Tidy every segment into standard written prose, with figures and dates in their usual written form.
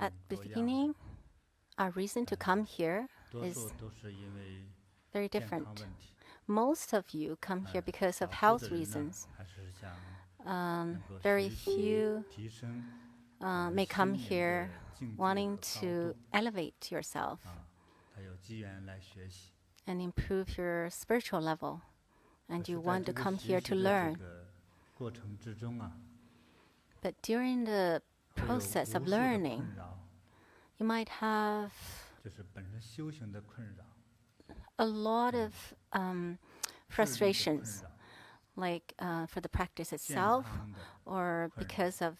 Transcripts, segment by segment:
At the beginning, our reason to come here is very different. Most of you come here because of health reasons. Very few may come here wanting to elevate yourself and improve your spiritual level. And you want to come here to learn. But during the process of learning, you might have a lot of frustrations, like for the practice itself, or because of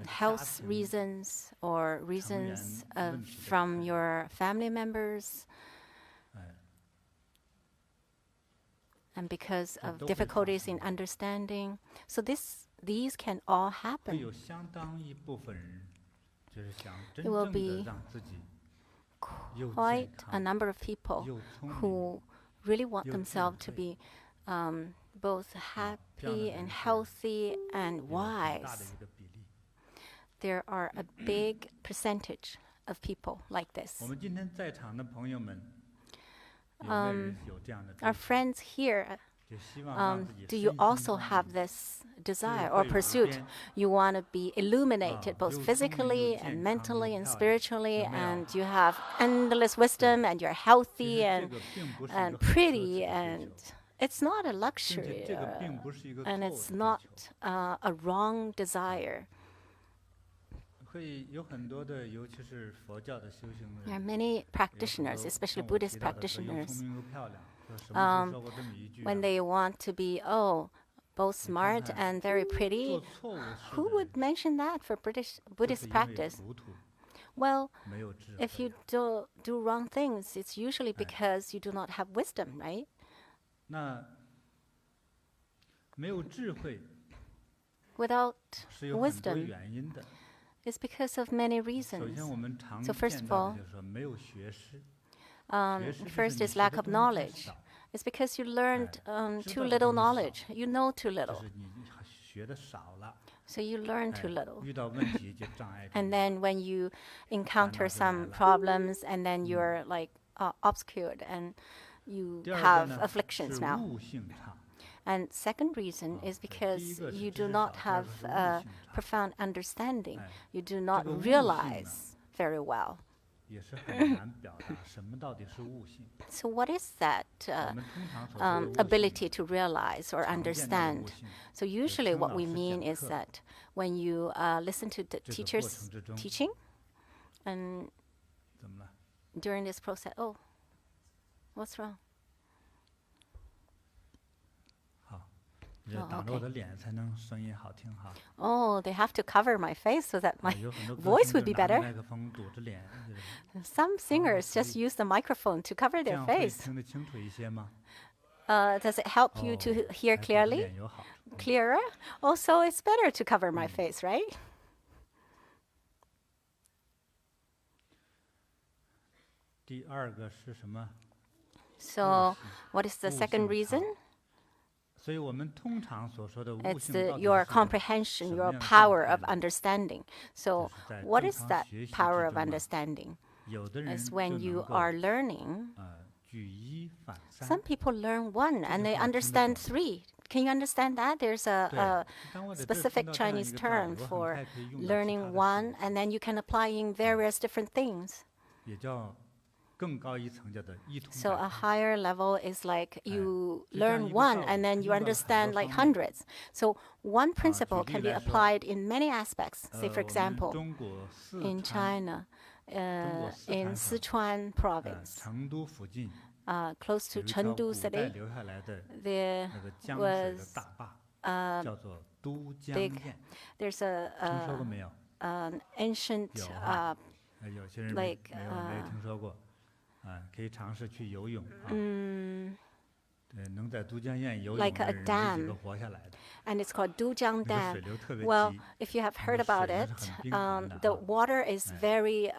health reasons, or reasons from your family members, and because of difficulties in understanding. So these can all happen. There will be quite a number of people who really want themselves to be both happy and healthy and wise. There are a big percentage of people like this. Our friends here, do you also have this desire or pursuit? You want to be illuminated both physically and mentally and spiritually, and you have endless wisdom, and you're healthy and pretty, and it's not a luxury, and it's not a wrong desire. There are many practitioners, especially Buddhist practitioners, when they want to be, both smart and very pretty. Who would mention that for Buddhist practice? Well, if you do wrong things, it's usually because you do not have wisdom, right? Without wisdom, it's because of many reasons. So first of all, first is lack of knowledge. It's because you learned too little knowledge. You know too little. So you learn too little. And then when you encounter some problems, and then you're like obscured, and you have afflictions now. And second reason is because you do not have profound understanding. You do not realize very well. So what is that ability to realize or understand? So usually what we mean is that when you listen to the teacher's teaching, and during this process, what's wrong? They have to cover my face so that my voice would be better. Some singers just use the microphone to cover their face. Does it help you to hear clearly? Clearer? Also, it's better to cover my face, right? So, what is the second reason? It's your comprehension, your power of understanding. So what is that power of understanding? It's when you are learning. Some people learn one and they understand three. Can you understand that? There's a specific Chinese term for learning one, and then you can apply in various different things. So a higher level is like you learn one and then you understand like hundreds. So one principle can be applied in many aspects. Say, for example, in China, in Sichuan province, close to Chengdu city, there was there's an ancient like like a dam, and it's called Dujiang Dam. Well, if you have heard about it, the water is very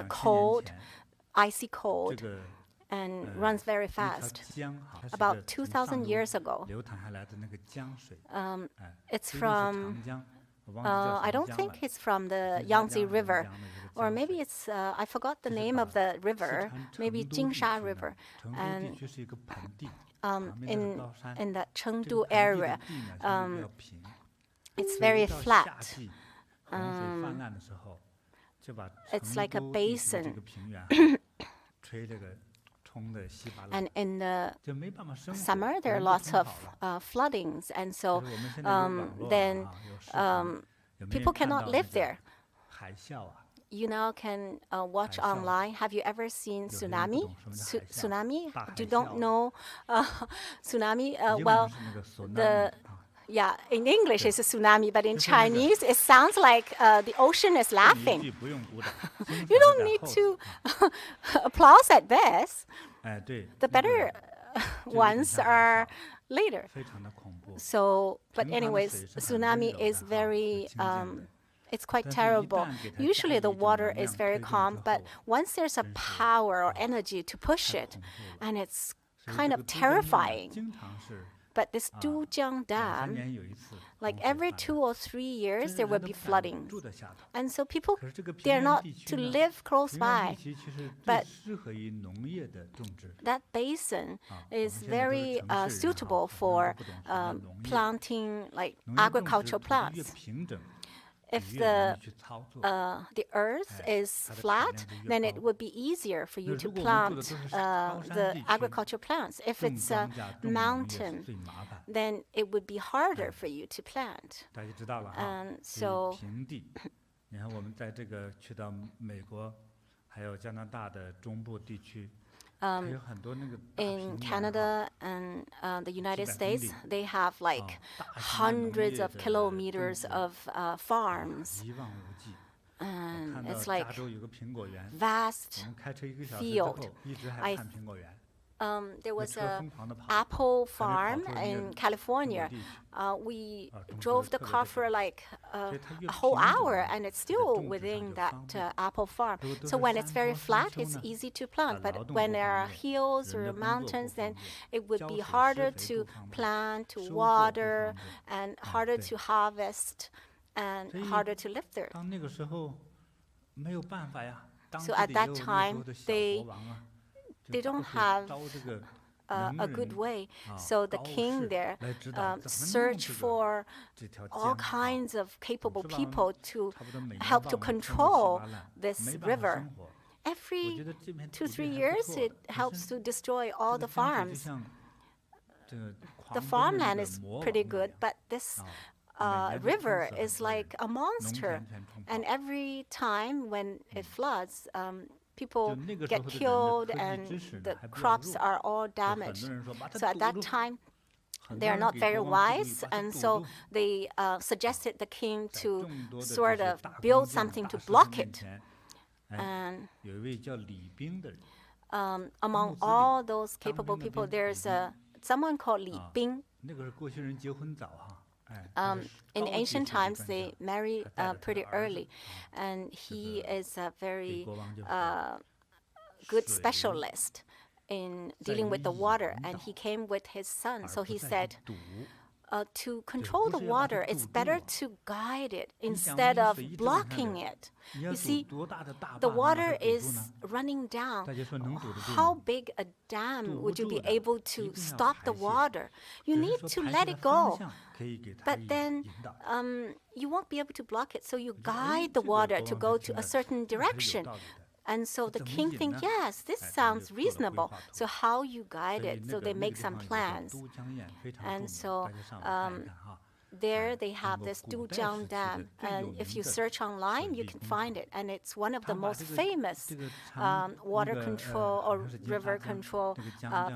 cold, icy cold, and runs very fast. About 2,000 years ago. It's from, I don't think it's from the Yangtze River, or maybe it's, I forgot the name of the river, maybe Jingsha River. And in that Chengdu area, it's very flat. It's like a basin. And in the summer, there are lots of floodings, and so then people cannot live there. You now can watch online. Have you ever seen tsunami? Tsunami? You don't know tsunami? Well, yeah, in English it's a tsunami, but in Chinese it sounds like the ocean is laughing. You don't need to applause at this. The better ones are later. So, but anyways, tsunami is very, it's quite terrible. Usually the water is very calm, but once there's a power or energy to push it, and it's kind of terrifying. But this Dujiang Dam, like every 2 or 3 years, there will be flooding. And so people, they're not to live close by. But that basin is very suitable for planting like agricultural plants. If the earth is flat, then it would be easier for you to plant the agricultural plants. If it's a mountain, then it would be harder for you to plant. And so in Canada and the United States, they have like hundreds of kilometers of farms. And it's like vast field. There was an apple farm in California. We drove the car for like a whole hour, and it's still within that apple farm. So when it's very flat, it's easy to plant. But when there are hills or mountains, then it would be harder to plant, to water, and harder to harvest, and harder to live there. So at that time, they don't have a good way. So the king there searched for all kinds of capable people to help to control this river. Every 2-3 years, it helps to destroy all the farms. The farmland is pretty good, but this river is like a monster. And every time when it floods, people get killed and the crops are all damaged. So at that time, they are not very wise, and so they suggested the king to sort of build something to block it. And among all those capable people, there's someone called Li Bing. In ancient times, they marry pretty early, and he is a very good specialist in dealing with the water, and he came with his son. So he said, to control the water, it's better to guide it instead of blocking it. You see, the water is running down. How big a dam would you be able to stop the water? You need to let it go. But then you won't be able to block it. So you guide the water to go to a certain direction. And so the king thinks, yes, this sounds reasonable. So how you guide it? So they make some plans. And so there they have this Dujiang Dam. And if you search online, you can find it. And it's one of the most famous water control or river control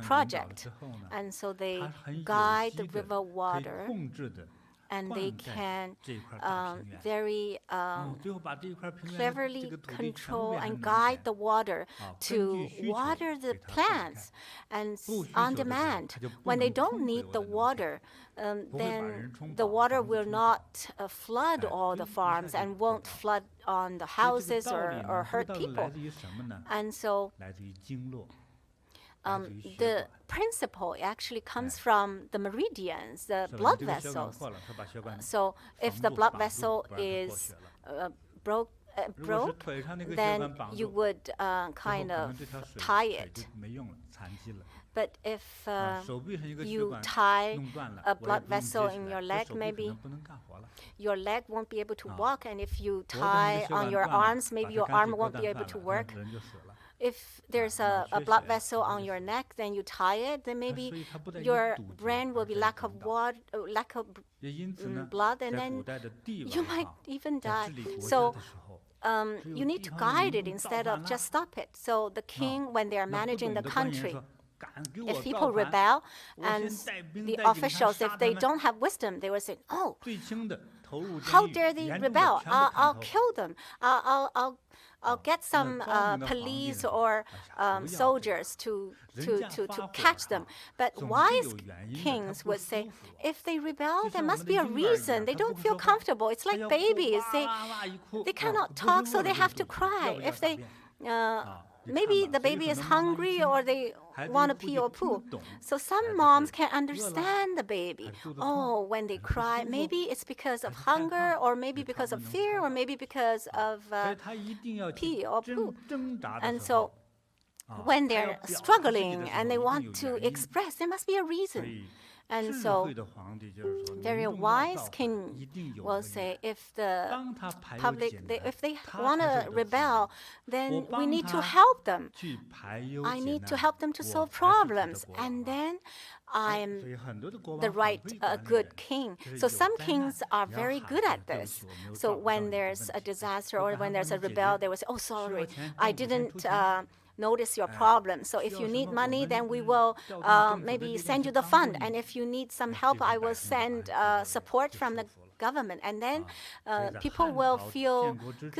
project. And so they guide the river water, and they can very cleverly control and guide the water to water the plants and on demand. When they don't need the water, then the water will not flood all the farms and won't flood on the houses or hurt people. And so The principle actually comes from the meridians, the blood vessels. So if the blood vessel is broke, then you would kind of tie it. But if you tie a blood vessel in your leg, maybe your leg won't be able to walk. And if you tie on your arms, maybe your arm won't be able to work. If there's a blood vessel on your neck, then you tie it, then maybe your brain will be lack of blood, and then you might even die. So you need to guide it instead of just stop it. So the king, when they are managing the country, if people rebel and the officials, if they don't have wisdom, they will say, "Oh, how dare they rebel? I'll kill them. I'll get some police or soldiers to catch them." But wise kings would say, if they rebel, there must be a reason. They don't feel comfortable. It's like babies. They cannot talk, so they have to cry. If they maybe the baby is hungry or they want to pee or poo. So some moms can understand the baby. Oh, when they cry, maybe it's because of hunger, or maybe because of fear, or maybe because of pee or poo. And so when they're struggling and they want to express, there must be a reason. And so, very wise king will say, if the public, if they want to rebel, then we need to help them. I need to help them to solve problems, and then I'm the right, good king. So some kings are very good at this. So when there's a disaster or when there's a rebel, they will say, "Oh, sorry, I didn't notice your problem. So if you need money, then we will maybe send you the fund. And if you need some help, I will send support from the government." And then people will feel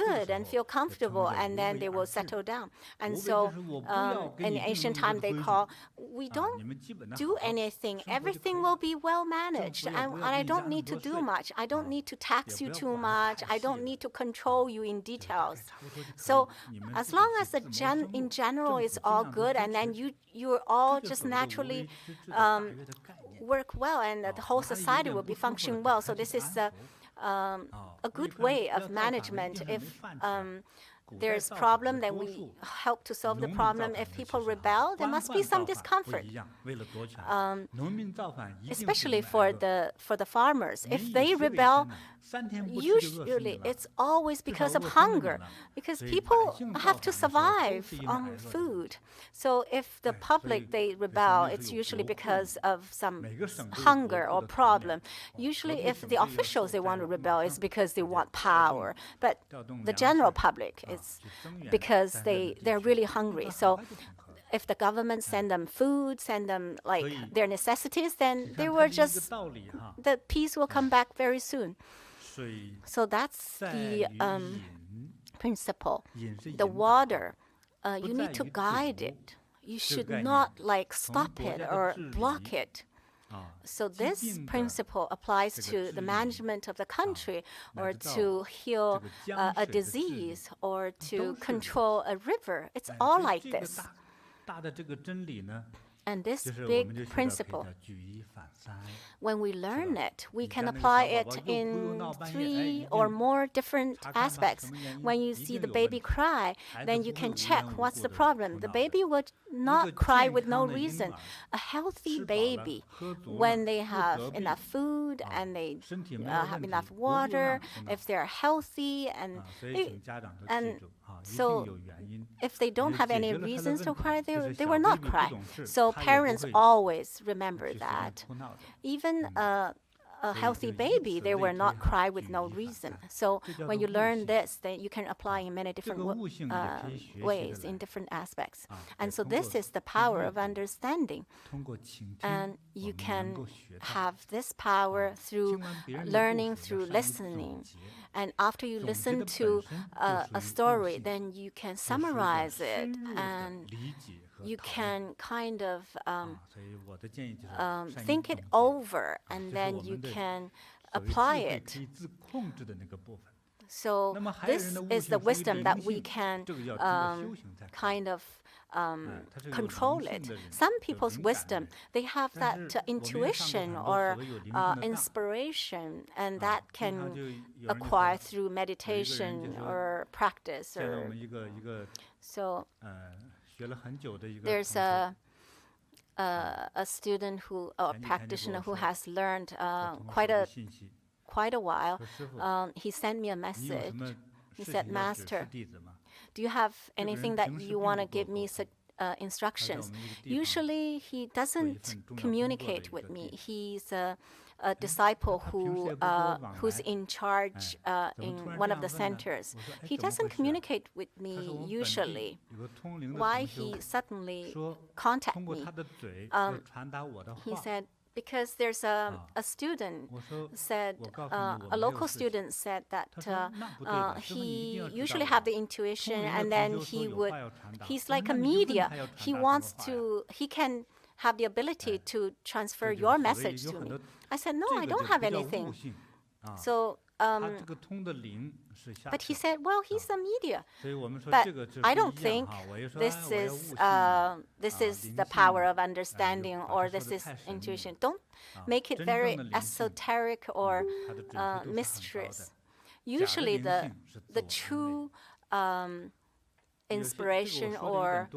good and feel comfortable, and then they will settle down. And so in ancient time, they call, we don't do anything. Everything will be well managed. And I don't need to do much. I don't need to tax you too much. I don't need to control you in details. So as long as in general is all good, and then you're all just naturally work well, and the whole society will be functioning well. So this is a good way of management. If there's problem, then we help to solve the problem. If people rebel, there must be some discomfort, especially for the farmers. If they rebel, usually it's always because of hunger, because people have to survive on food. So if the public, they rebel, it's usually because of some hunger or problem. Usually if the officials, they want to rebel, it's because they want power. But the general public, it's because they're really hungry. So if the government send them food, send them like their necessities, then the peace will come back very soon. So that's the principle. The water, you need to guide it. You should not like stop it or block it. So this principle applies to the management of the country, or to heal a disease, or to control a river. It's all like this. And this big principle, when we learn it, we can apply it in 3 or more different aspects. When you see the baby cry, then you can check what's the problem. The baby would not cry with no reason. A healthy baby, when they have enough food and they have enough water, if they're healthy, and so if they don't have any reasons to cry, they will not cry. So parents always remember that. Even a healthy baby, they will not cry with no reason. So when you learn this, then you can apply in many different ways, in different aspects. And so this is the power of understanding. And you can have this power through learning, through listening. And after you listen to a story, then you can summarize it, and you can kind of think it over, and then you can apply it. So this is the wisdom that we can kind of control it. Some people's wisdom, they have that intuition or inspiration, and that can acquire through meditation or practice. So there's a student who, or practitioner who has learned quite a while. He sent me a message. He said, "Master, do you have anything that you want to give me instructions?" Usually, he doesn't communicate with me. He's a disciple who's in charge in one of the centers. He doesn't communicate with me usually. Why he suddenly contacted me? He said, because there's a student said, a local student said that he usually have the intuition, and then he's like a media. He can have the ability to transfer your message to me. I said, no, I don't have anything. So, but he said, well, he's a media. But I don't think this is the power of understanding, or this is intuition. Don't make it very esoteric or mysterious. Usually the true inspiration or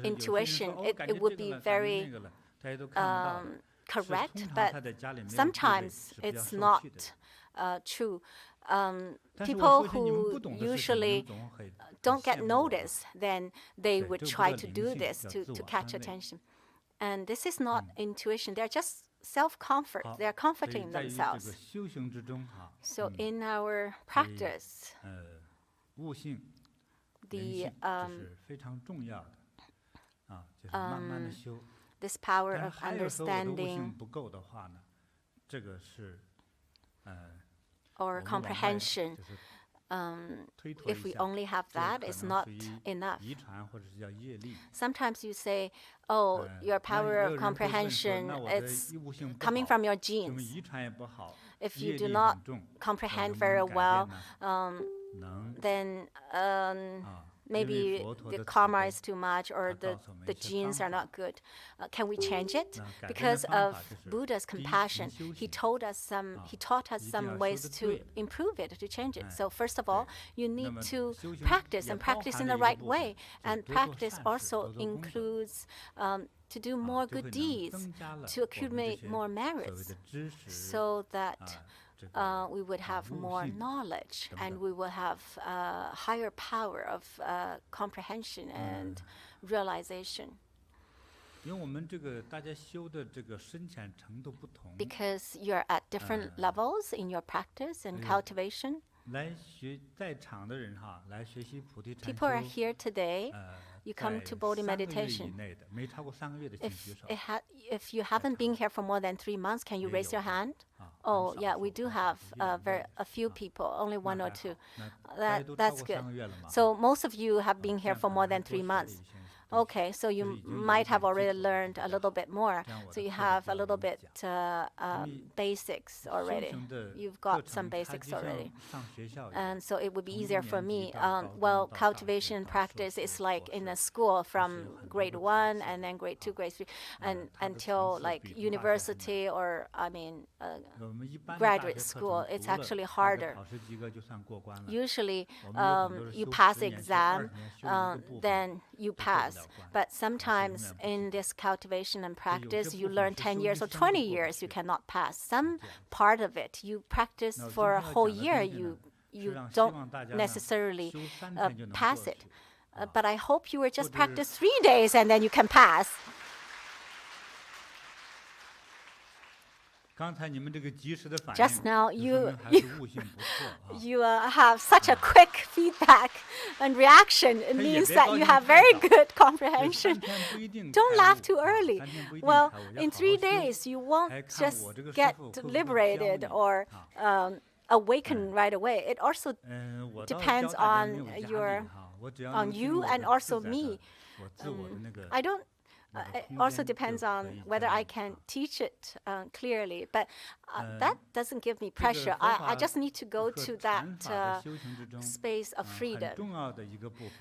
intuition, it would be very correct, but sometimes it's not true. People who usually don't get noticed, then they would try to do this to catch attention. And this is not intuition. They're just self-comfort. They're comforting themselves. So in our practice, this power of understanding or comprehension, if we only have that, it's not enough. Sometimes you say, oh, your power of comprehension is coming from your genes. If you do not comprehend very well, then maybe the karma is too much, or the genes are not good. Can we change it? Because of Buddha's compassion, he taught us some ways to improve it, to change it. So first of all, you need to practice, and practice in the right way. And practice also includes to do more good deeds, to accumulate more merits, so that we would have more knowledge, and we will have higher power of comprehension and realization. Because you're at different levels in your practice and cultivation. People are here today. You come to Bodhi meditation. If you haven't been here for more than 3 months, can you raise your hand? Oh, yeah, we do have a few people, only 1 or 2. That's good. So most of you have been here for more than 3 months. Okay, so you might have already learned a little bit more. So you have a little bit basics already. You've got some basics already. And so it would be easier for me. Well, cultivation practice is like in a school from grade 1 and then grade 2, grade 3, and until like university, or graduate school. It's actually harder. Usually you pass the exam, then you pass. But sometimes in this cultivation and practice, you learn 10 years or 20 years, you cannot pass. Some part of it, you practice for a whole year, you don't necessarily pass it. But I hope you will just practice 3 days and then you can pass. Just now, you have such a quick feedback and reaction. It means that you have very good comprehension. Don't laugh too early. Well, in 3 days, you won't just get liberated or awaken right away. It also depends on you and also me. It also depends on whether I can teach it clearly. But that doesn't give me pressure. I just need to go to that space of freedom.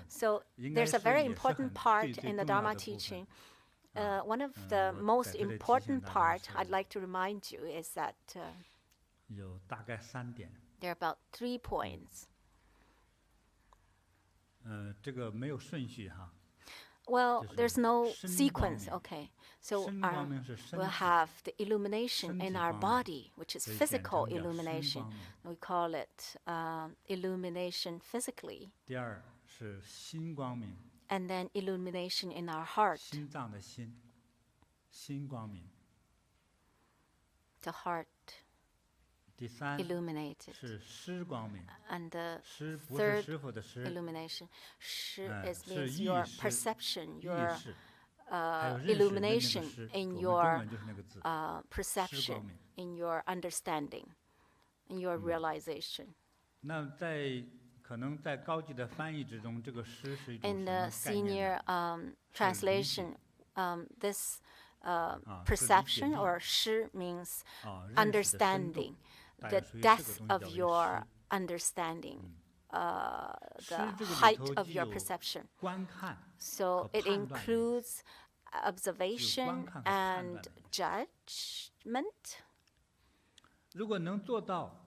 So there's a very important part in the Dharma teaching. One of the most important part I'd like to remind you is that there are about 3 points. 这个没有顺序哈。 Well, there's no sequence. Okay, so we'll have the illumination in our body, which is physical illumination. We call it illumination physically. 第二是心光明。 And then illumination in our heart. 心脏的心，心光明。 The heart. 第三 illuminated. 是识光明。 And the 识不是 third 师傅的识。 illumination means 是 your 意识 perception, 意 your 识。 illumination in your 就是那个字 perception, in your understanding, in your realization. 那在可能在高级的翻译之中，这个识是一种 In 什么 the 概念 senior translation, this perception or 识 means 认识的深度 understanding, the depth of your understanding, the height of your perception. 观看 So it 和判断 includes observation 有观看和判 and 断的 judgment. 如果能做到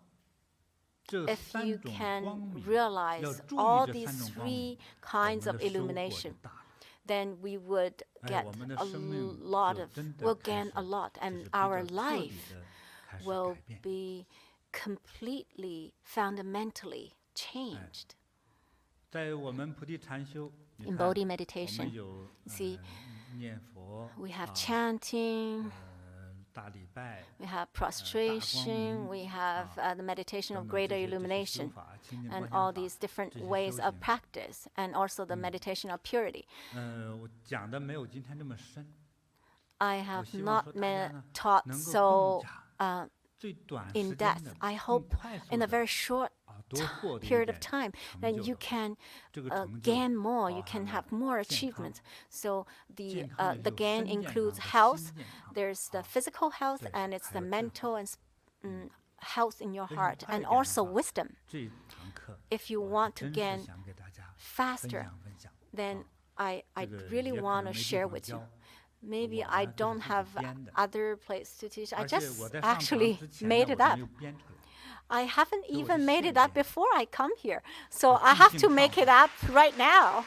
这 If 三 you 种光 can 明， realize 要注 all 意这 these 三种光 three 明， kinds 我 of 们的收获就 illumination, 大了。 then we would 哎， get 我们的 a 生命 lot 就 of, 真的 will 开 gain 始 a lot, 就 and 是比较 our 彻底 life 地开始 will 改变。 be completely, fundamentally changed. 在我们菩提禅修，你 In 看 Bodhi 我们 meditation, 有 see, 念佛， we have chanting, 大礼拜， we have prostration, we have the meditation of 等等 greater 这些修 illumination, 法清净 and 观 all 想 these 法 different 这些 ways 修 of 行 practice, and also the meditation of purity. 我讲的没有今天这么深， I 我 have 希望 not 说大家呢 taught 能够 so 更加最短时 in 间 depth. 的 I 更 hope 快速 in a 的 very short 多获得一 period 点 of time, 成 then 就 you 的话 can 这个成就 gain more. 包 You 含 can 了 have more 健康 achievements. So the 健康也 the 有 gain 身健 includes 康和 health. 心健康 There's the 啊 physical health, 对 and it's 还 the 有智慧 mental and health in your 非常 heart, 快一 and 点的 also 话 wisdom. 这一堂课 If you 我 want to 真是 gain 想给大家分 faster, 享分享 then 啊 I 这个 really 也可 want 能 to 没地 share 方 with you. 教 Maybe 我 I 呢就是 don't 自己 have 编的 other place to teach. I 而且 just 我在上堂 actually 之前呢 made 我 it 都 up. 没有编出来 I haven't 所以我 even 就 made 现 it up 编 before I come here. So 我 I 即 have 兴 to 上 make it 台 up right now.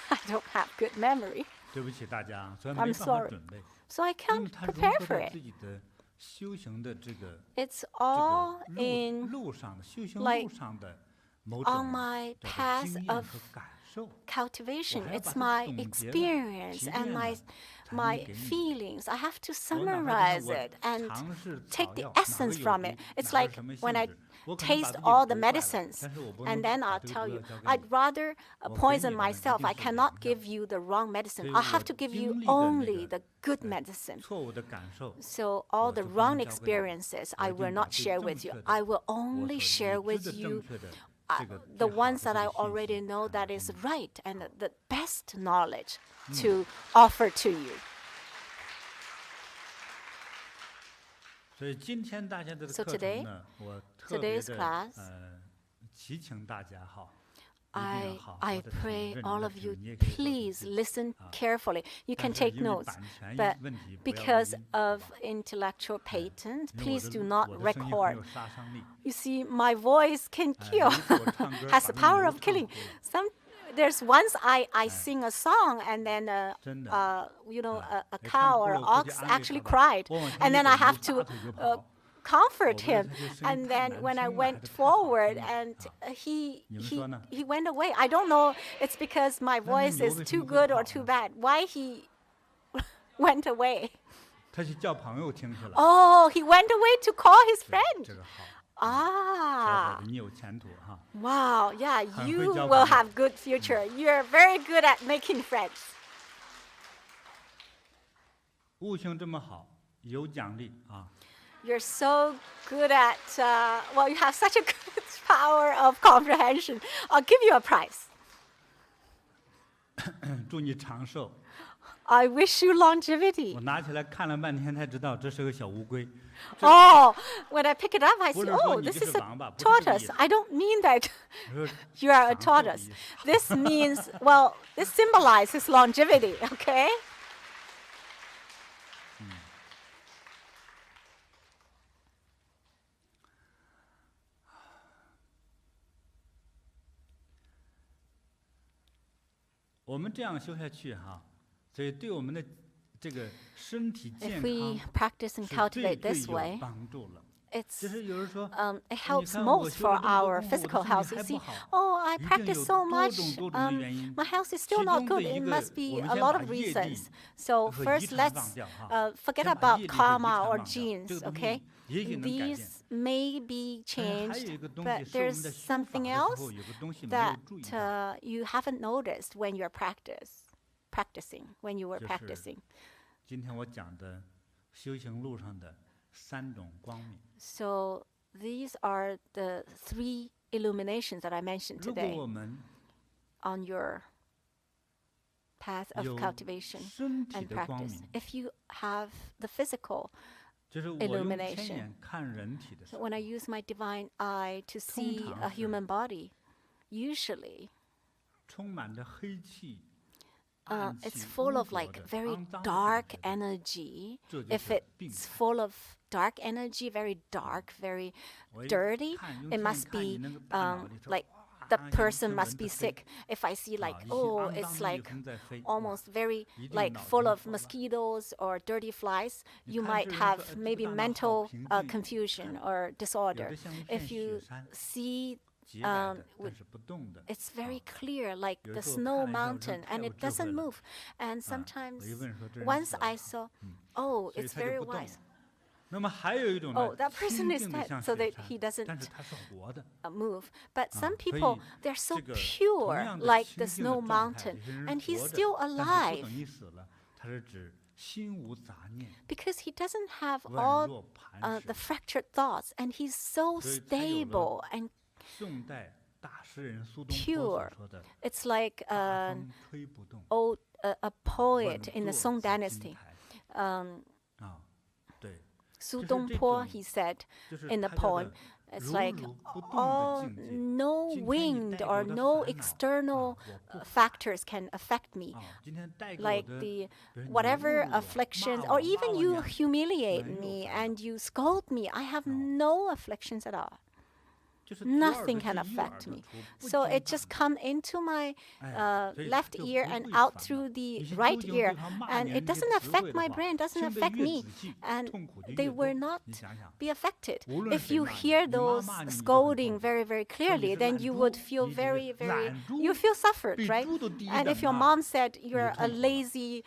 I don't have good memory, 对不起大家啊，所以 I'm 没办法 sorry. 准备， so I 因 can't 为它融 prepare 合 for 在 it. 自己的修行的这个 It's 这 all 个 in 路上的修行 like 路上的某 on 种 my 叫做 path 经验 of 和感受。 cultivation. 我还要 It's 把它 my 总结了 experience 提 and 炼 my 了才能 my 给你。 feelings. I have to 我哪怕 summarize 今天 it 我 and 尝试 take 草 the 药，哪个 essence 有 from 毒 it. It's 哪个 like 什么 when 性 I 质，我可能把 taste 自己 all the 毒坏了， medicines, 但是我不 and 能 then 把 I'll 这个 tell 毒药 you, 交给 I'd 你。 rather 我给 poison 你的呢一 myself. 定 I 是良 cannot 药， give you the wrong medicine. 所以 I have 我 to give you 经历的那 only 个 the good medicine. 错误的感受， So all 我 the 就不 wrong 能交给你。 experiences 我 I 一 will 定把 not 最 share 正 with you. 确的， I will 我 only 所 share 已知 with 的正 you 确的 uh, 这个 the 最好 ones 的 that 这 I 个讯 already 息 know 传达 that 给 is 你。 right and the best knowledge to offer to you. 所以今天大家的 So 课 today, 程呢，我特别 today's 的 class, 祈请大家哈，一定要好 I 好的听， pray 认 all 真的 of 听， you 你也可以做笔 please 记。 listen 啊， carefully. You 但 can 是 take 因为 notes, 版权 but 问题不要录 because 音，好 of 吧？ intellectual patent, 因为我 please 的 do not 我的声音很 record. 有杀伤力。 You see, my voice can 哎， kill, 有一次我唱歌 has 把 the 那 power 牛 of 唱 killing. 哭了， There's once I 哎， sing a song and then真的， you know 哎， a 给唱 cow 哭 or 了， an 我估计 ox 安慰 actually 他吧， cried, 我往前 and 一 then 走 I 你就 have 撒 to 腿就跑。 comfort 我觉得 him. 他这声音 And 太 then 难 when I 听了， went 还是太好 forward 听了 and 啊！ he 你们 he 说呢？ he went away. I don't know. It's because my 那那 voice 牛 is 为什 too 么会 good or 跑 too 呢？ bad. Why he went away? 他去叫朋友听去了。 Oh, he went away to call his 对， friend. 这个好，小伙 Ah, 子，你有前途哈。 wow. Yeah, 很会 you 交 will 朋友。 have good future. You're very good at making friends. 悟性这么好，有奖励啊！ You're so good at, well, you have such a good power of comprehension. I'll give you a prize. 祝你长寿。 I wish you longevity. 我拿起来看了半天才知道这是个小乌龟。 Oh, when I pick it up, I 不 see, 是说 oh, 你 this 就 is 是 a 王八，不是这个意 tortoise. 思。 I don't mean that 我说 you are a 长寿的 tortoise. 意思。 This means, well, this symbolizes longevity, okay? 我们这样修下去哈，所以对我们的这个身体 If 健 we 康 practice and 是 cultivate 最 this 有 way, 帮助了。 it's 就是有人说， it 你 helps 看我 most 修 for 了这么多 our 功夫，我的 physical 身 health. 体 You 还 see, 不好， oh, I 一定 practice 有 so 多 much. 种的原因。 My health is 其 still not 中 good. 的一 It 个， must be 我们 a 先 lot 把 of 业 reasons. 力 So 和遗 first, 传 let's 忘掉哈， forget 先把 about 业力和遗 karma 传 or 忘掉，这 genes, 个东 okay? 西也许能改变。 These may be 但是还 changed, 有一个东 but 西是我们 there's 在修法 something 的时 else 候有个东西没有 that 注意到， you haven't noticed when you're practicing, when you were 就是 practicing. 今天我讲的修行路上的3种光明。 So these are the 3 illuminations that I mentioned 如果 today 我们 on your path of 有 cultivation 身体 and 的光 practice. 明， If you have the physical, 就是我用天 illumination 眼看人体的时 so 候， when I use my divine eye to see a 通常是 human body, usually 充满着黑气、暗 it's 气、 full 污 of 浊 like 的、very 肮脏的 dark 感觉的， energy. 这就 If 是病 it's 态。 full of dark energy, very dark, very 我一 dirty, 看用 it 天眼 must 看你 be 那个大脑里头， like 哇 the 像一 person 只 must 蚊 be 子飞 sick. If I see 啊 like, 一些 oh, 肮 it's 脏的 like 蚊在飞， almost very 一定 like 脑 full 筋 of 慌乱。 mosquitoes or dirty flies, 你 you 看 might 这人 have 说，这个 maybe 大脑好 mental 平静， confusion 看 or 有 disorder. 的像一片 If 雪 you 山， see 洁白的， with 但是不动的。 it's very 啊 clear, like 有 the 一次我 snow 看了一下，我说 mountain, 太 and 有 it 智慧 doesn't 了 move. And 啊！ sometimes, 我一问说这人 once 死 I 了， saw, 嗯， oh, 所以 it's 他就 very 不动 wise. 了。那么还有一种 Oh, 呢， that person 清 is 静的 dead, 像 so 雪 that 山 he，doesn't 但是它是活的。 move. But some 所以 people, they're so 这个同 pure, 样的 like 清 the 静的 snow 状态， mountain, 有些人 and he's 活着， still 但是不 alive 等于死了，它是指心无杂念， because he doesn't have 宛 all 若磐 the 石。 fractured thoughts, and he's so 所以才有 stable 了 and 宋代大诗人苏东坡 pure. 所说的 It's like “大 an 风吹不动， old a 稳 poet in the 坐 Song 紫金 Dynasty. 台”。 Um, 啊，对， Su 就是这 Dongpo, 种 he said 就是 in the 它叫 poem, 做 it's 如 like 如不动 all 的境界。 no 今天你 winged 带给 or 我的 no 烦恼 external 啊，我不 factors can affect me. 啊，今天带给我 Like 的， the 比如你 whatever 侮辱我、 afflictions, 骂 or 我、骂 even 我 you 娘， humiliate 没有 me 烦恼， and you scold me, I have no afflictions at all. 就是左耳 Nothing 的 can 进右耳 affect 的 me. 出，不 So 经 it just 大脑。 come into my 哎，所以 left 就 ear 不 and 会 out 烦恼。 through 有 the 些 right 究竟 ear, 对方骂 and 你 it 那些 doesn't 词 affect 汇的 my 话， brain, doesn't 听得 affect 越 me, 仔细， and 痛苦就 they 越 will 多。 not 你想想， be affected. 无论 If 谁 you 骂你， hear 你妈 those 骂你，你就很 scolding 痛苦。 very, very 说你 clearly, 是 then 懒 you 猪， would feel 你这 very, 个 very, 懒猪， you feel suffered, 比 right? 猪都低一 And 等 if your 啊！ mom said 你 you're 就 a 痛苦了。 lazy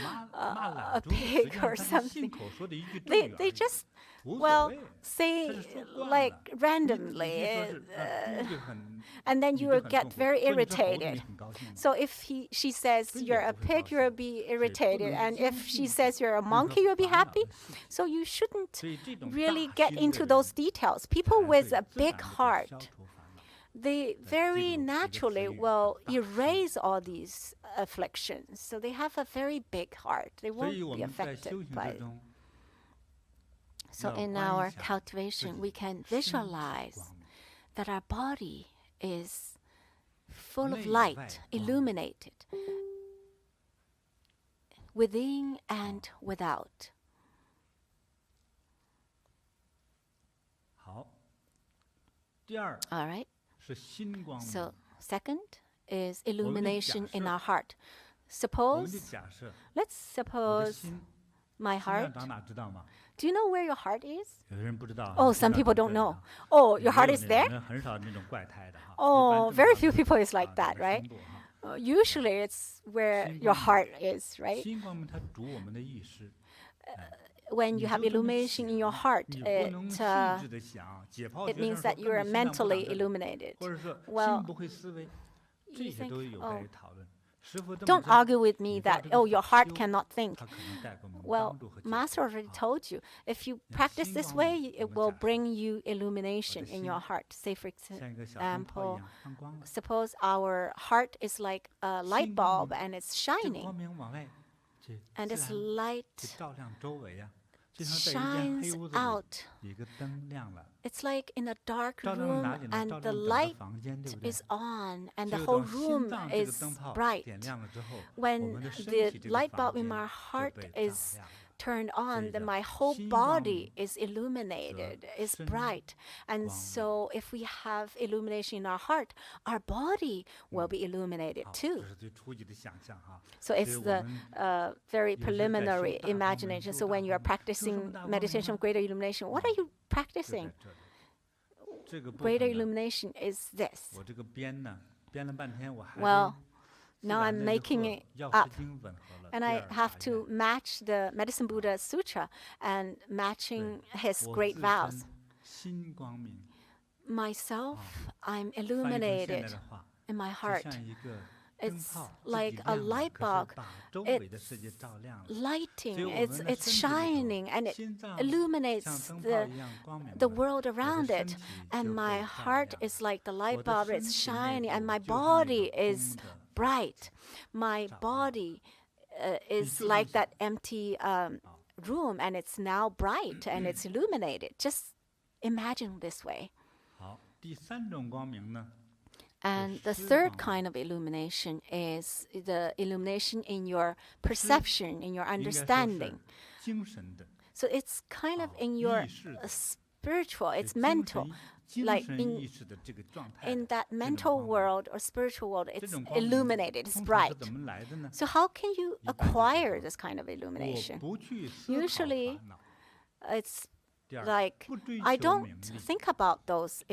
骂 a 懒猪，实 pig 际 or 上它是信 something, 口说的一句咒 they 语而 they 已， just 无所 well 谓。 say 他是说惯 like 了，你仔细 randomly, 说是猪就很， and then 你 you 就 will 很 get 痛苦。 very 说你是猴子，你 irritated. 很高兴的。 So if she says 分 you're 也 a 不会 pig, 高 you'll 兴， be 所以不 irritated, 能 and 相 if she 信 says you're a 任何 monkey, you'll be 烦恼 happy. 的事。 So you shouldn't 所以这种 really 大 get 心 into 的 those 人 details. 才 People with 会 a 自 big 然的会 heart, 消除烦恼。 they 对，记 very 住一个词 naturally 语 will 叫大心。 erase all these afflictions. So they have a very big heart. They 所 won't 以我 be 们在 affected 修行 by 之 it. 中， So 要 in 观 our 想 cultivation, 自 we 己 can 身体 visualize 光明， that our body is full of 内外 light, 光明。 illuminated, within and without. 好，第二 All right. 是心光明。 So second is 我们就 illumination 假 in 设， our heart. 我们就 Suppose, 假设 let's 我的 suppose 心 my 心要 heart. 长哪知道吗？ Do you know where your heart is? 有的人不知道啊。 Oh, 心 some 要 people 长 don't 这里 know. 啊。 Oh, 也 your heart 有 is 那 there? 那很少那种怪胎的哈。 Oh, 一般 very 正 few 常 people is 的 like 啊 that, 长在 right? 胸部哈。 Usually it's where 心 your 光明， heart is, right? 心光明它主我们的意识。哎， When 你 you 就 have 这么 illumination in your 想， heart, 你不能细致的想。解剖 it 学生 means 说 that 根 you are 本心脏不长 mentally 这里， illuminated. 或者说心 Well, 不会思维，这 you 些 think, 都有待 oh, 于讨论。Don't argue with me that, oh, your heart cannot think. Well, Master already told you, if you practice this way, it will bring you illumination in your heart. Say, for example, suppose our heart is like a light bulb and it's shining. And this light shines out. It's like in a dark room and the light is on and the whole room is bright. When the light bulb in my heart is turned on, then my whole body is illuminated, is bright. And so if we have illumination in our heart, our body will be illuminated too. So it's the very preliminary imagination. So when you're practicing meditation of greater illumination, what are you practicing? Greater illumination is this. Well, now I'm making it up. And I have to match the Medicine Buddha Sutra and matching his great vows. Myself, I'm illuminated in my heart. It's like a light bulb. It's lighting, it's shining, and it illuminates the world around it. And my heart is like the light bulb, it's shining, and my body is bright. My body is like that empty room, and it's now bright, and it's illuminated. Just imagine this way. And the third kind of illumination is the illumination in your perception, in your understanding. So it's kind of in your spiritual, it's mental. Like in that mental world or spiritual world, it's illuminated, it's bright. So how can you acquire this kind of illumination? Usually, it's like I don't think about those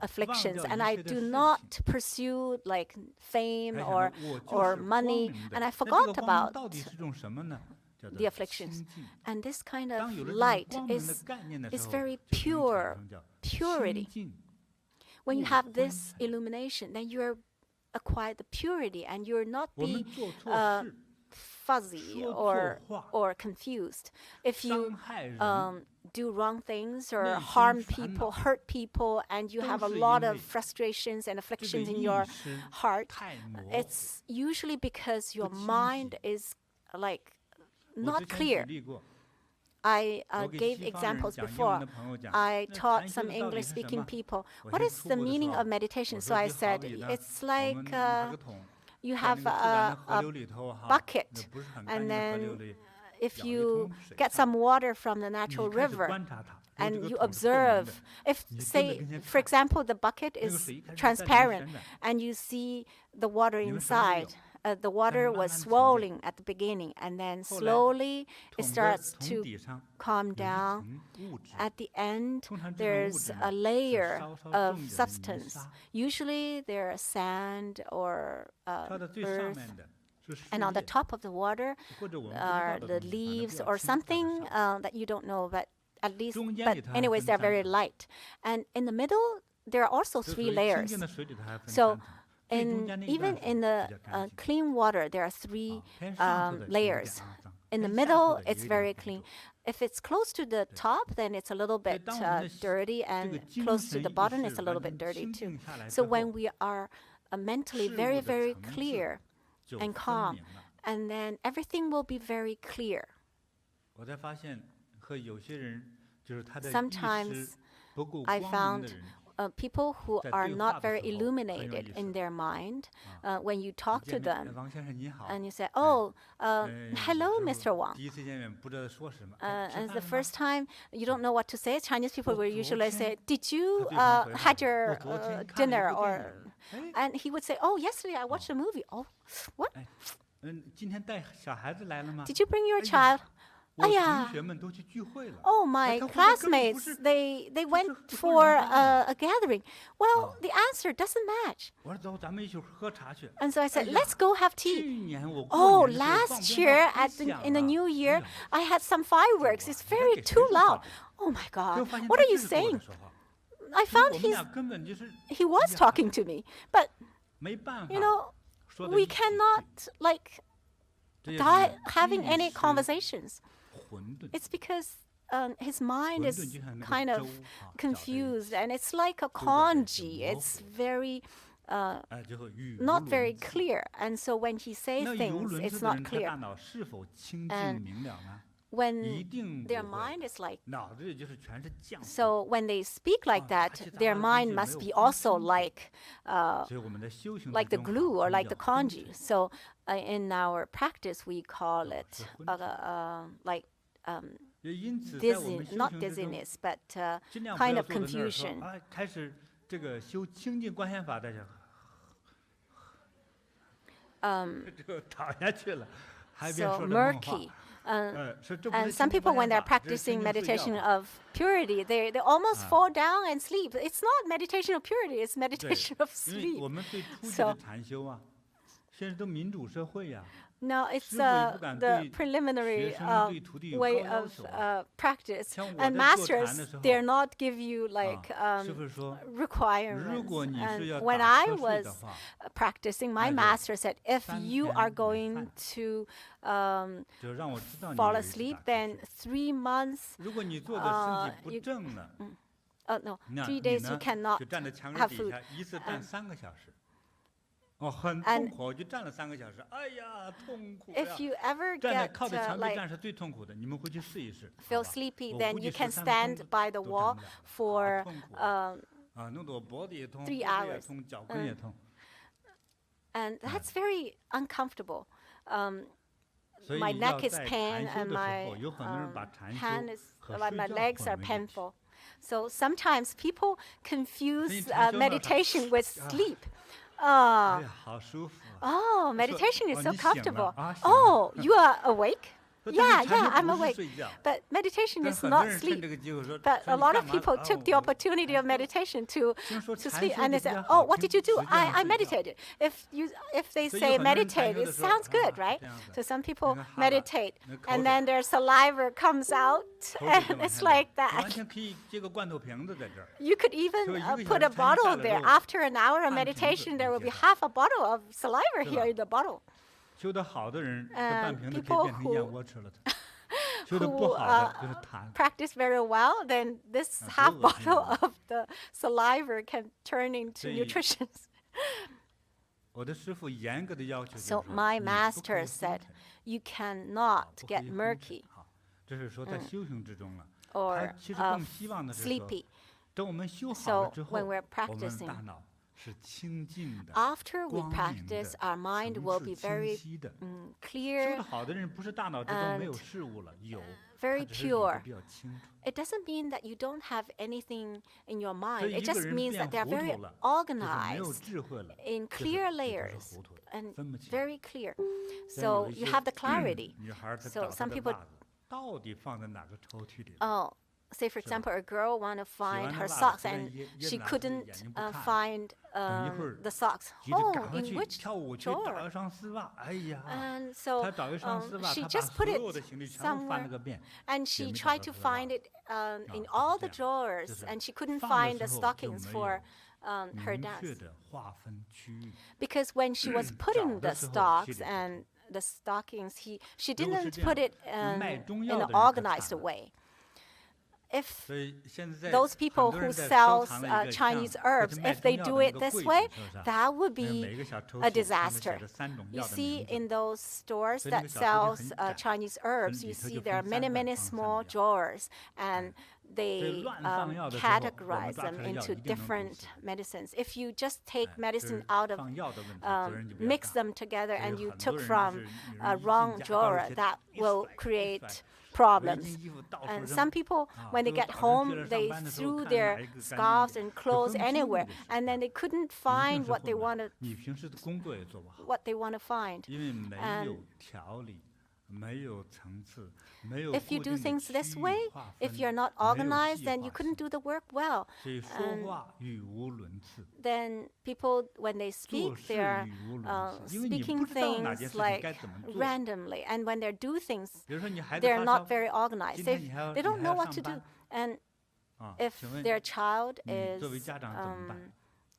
afflictions, and I do not pursue like fame or money, and I forgot about the afflictions. And this kind of light is very pure, purity. When you have this illumination, then you acquire the purity, and you're not be fuzzy or confused. If you do wrong things or harm people, hurt people, and you have a lot of frustrations and afflictions in your heart, it's usually because your mind is like not clear. I gave examples before. I taught some English-speaking people, what is the meaning of meditation? So I said, it's like you have a bucket, and then if you get some water from the natural river, and you observe, if, say, for example, the bucket is transparent, and you see the water inside, the water was swollen at the beginning, and then slowly it starts to calm down. At the end, there's a layer of substance. Usually there's sand or earth. And on the top of the water are the leaves or something that you don't know, but at least, but anyways, they're very light. And in the middle, there are also 3 layers. So even in the clean water, there are 3 layers. In the middle, it's very clean. If it's close to the top, then it's a little bit dirty, and close to the bottom, it's a little bit dirty too. So when we are mentally very, very clear and calm, and then everything will be very clear. Sometimes I found people who are not very illuminated in their mind, when you talk to them and you say, oh, hello, Mr. Wang. And the first time you don't know what to say, Chinese people will usually say, did you had your dinner? And he would say, oh, yesterday I watched a movie. Oh, what? Did you bring your child? Oh, my classmates, they went for a gathering. Well, the answer doesn't match. And so I said, let's go have tea. Oh, last year in the New Year, I had some fireworks. It's very too loud. Oh, my God. What are you saying? I found he was talking to me. But, you know, we cannot like having any conversations. It's because his mind is kind of confused, and it's like a kanji. It's very not very clear, and so when he says things, it's not clear. And when their mind is like, so when they speak like that, their mind must be also like the glue or like the kanji. So in our practice, we call it like not dizziness, but kind of confusion. So murky. And some people, when they're practicing meditation of purity, they almost fall down and sleep. It's not meditation of purity, it's meditation of sleep. So, no, it's the preliminary way of practice. And masters, they're not give you like requirements. And when I was practicing, my master said, if you are going to fall asleep, then 3 months, 3 days you cannot have food. If you ever get feel sleepy, then you can stand by the wall for 3 hours. And that's very uncomfortable. My neck is pain and my hand is, my legs are painful. So sometimes people confuse meditation with sleep. Oh, meditation is so comfortable. Oh, you are awake? Yeah, I'm awake. But meditation is not sleep. But a lot of people took the opportunity of meditation to sleep, and they said, "Oh, what did you do? I meditated." If they say meditate, it sounds good, right? So some people meditate, and then their saliva comes out, and it's like that. You could even put a bottle there. After an hour of meditation, there will be half a bottle of saliva here in the bottle. People who practice very well, then this half bottle of the saliva can turn into nutrition. So my master said, you cannot get murky or sleepy. So when we're practicing, after we practice, our mind will be very clear and very pure. It doesn't mean that you don't have anything in your mind. It just means that they are very organized in clear layers and very clear. So you have the clarity. So some people, say for example, a girl want to find her socks and she couldn't find the socks. Oh, in which drawer? And so she just put it somewhere, and she tried to find it in all the drawers, and she couldn't find the stockings for her dance. Because when she was putting the socks and the stockings, she didn't put it in an organized way. If those people who sell Chinese herbs, if they do it this way, that would be a disaster. You see in those stores that sells Chinese herbs, you see there are many, many small drawers, and they categorize them into different medicines. If you just take medicine out of, mix them together, and you took from a wrong drawer, that will create problems. And some people, when they get home, they threw their scarves and clothes anywhere, and then they couldn't find what they want to find. And if you do things this way, if you're not organized, then you couldn't do the work well. And then people, when they speak, they're speaking things like randomly. And when they do things, they're not very organized. They don't know what to do. And if their child is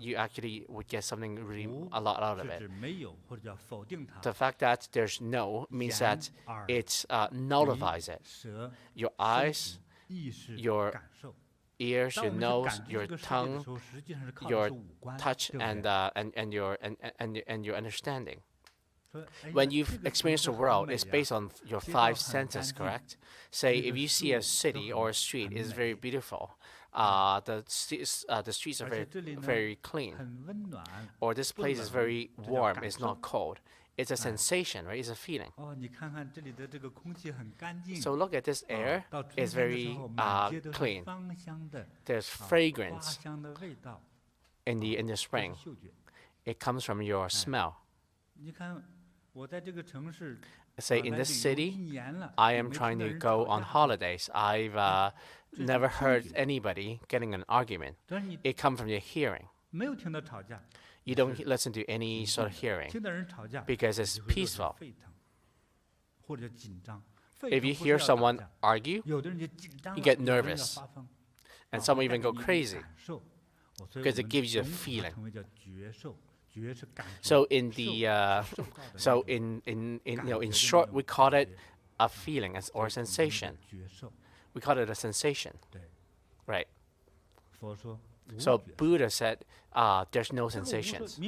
you actually would get something really a lot out of 是 it. 指没有或者叫否定它。 The fact that there's no means that 眼、耳、 it 鼻、 nullifies it. 舌、 Your 身 eyes, 体、意识、 your 感受。 ears, 当 your 我们去 nose, 感知 your 这个世界的 tongue, 时候，实际上是靠的 your 是五官， touch 对不 and 对？ and your understanding. When you've experienced the world, it's based on your 5 senses, correct? Say, if you see a city or a street, it's very beautiful. The streets are very clean. Or this place is very warm, it's not cold. It's a sensation, right? It's a feeling. So look at this air. It's very clean. There's fragrance in the spring. It comes from your smell. Say in this city, I am trying to go on holidays. I've never heard anybody getting an argument. It comes from your hearing. You don't listen to any sort of hearing because it's peaceful. If you hear someone argue, you get nervous. And some even go crazy because it gives you a feeling. So in short, we call it a feeling or a sensation. We call it a sensation, right? So Buddha said, there's no sensations.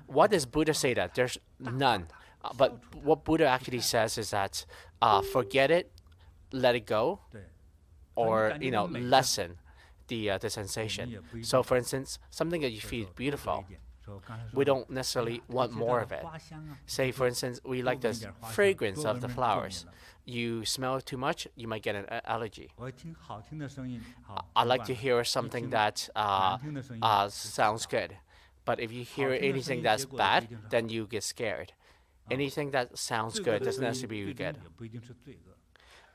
Why does Buddha say that? There's none. But what Buddha actually says is that forget it, let it go, or lessen the sensation. So for instance, something that you feel is beautiful, we don't necessarily want more of it. Say for instance, we like the fragrance of the flowers. You smell too much, you might get an allergy. I like to hear something that sounds good. But if you hear anything that's bad, then you get scared. Anything that sounds good doesn't necessarily be good.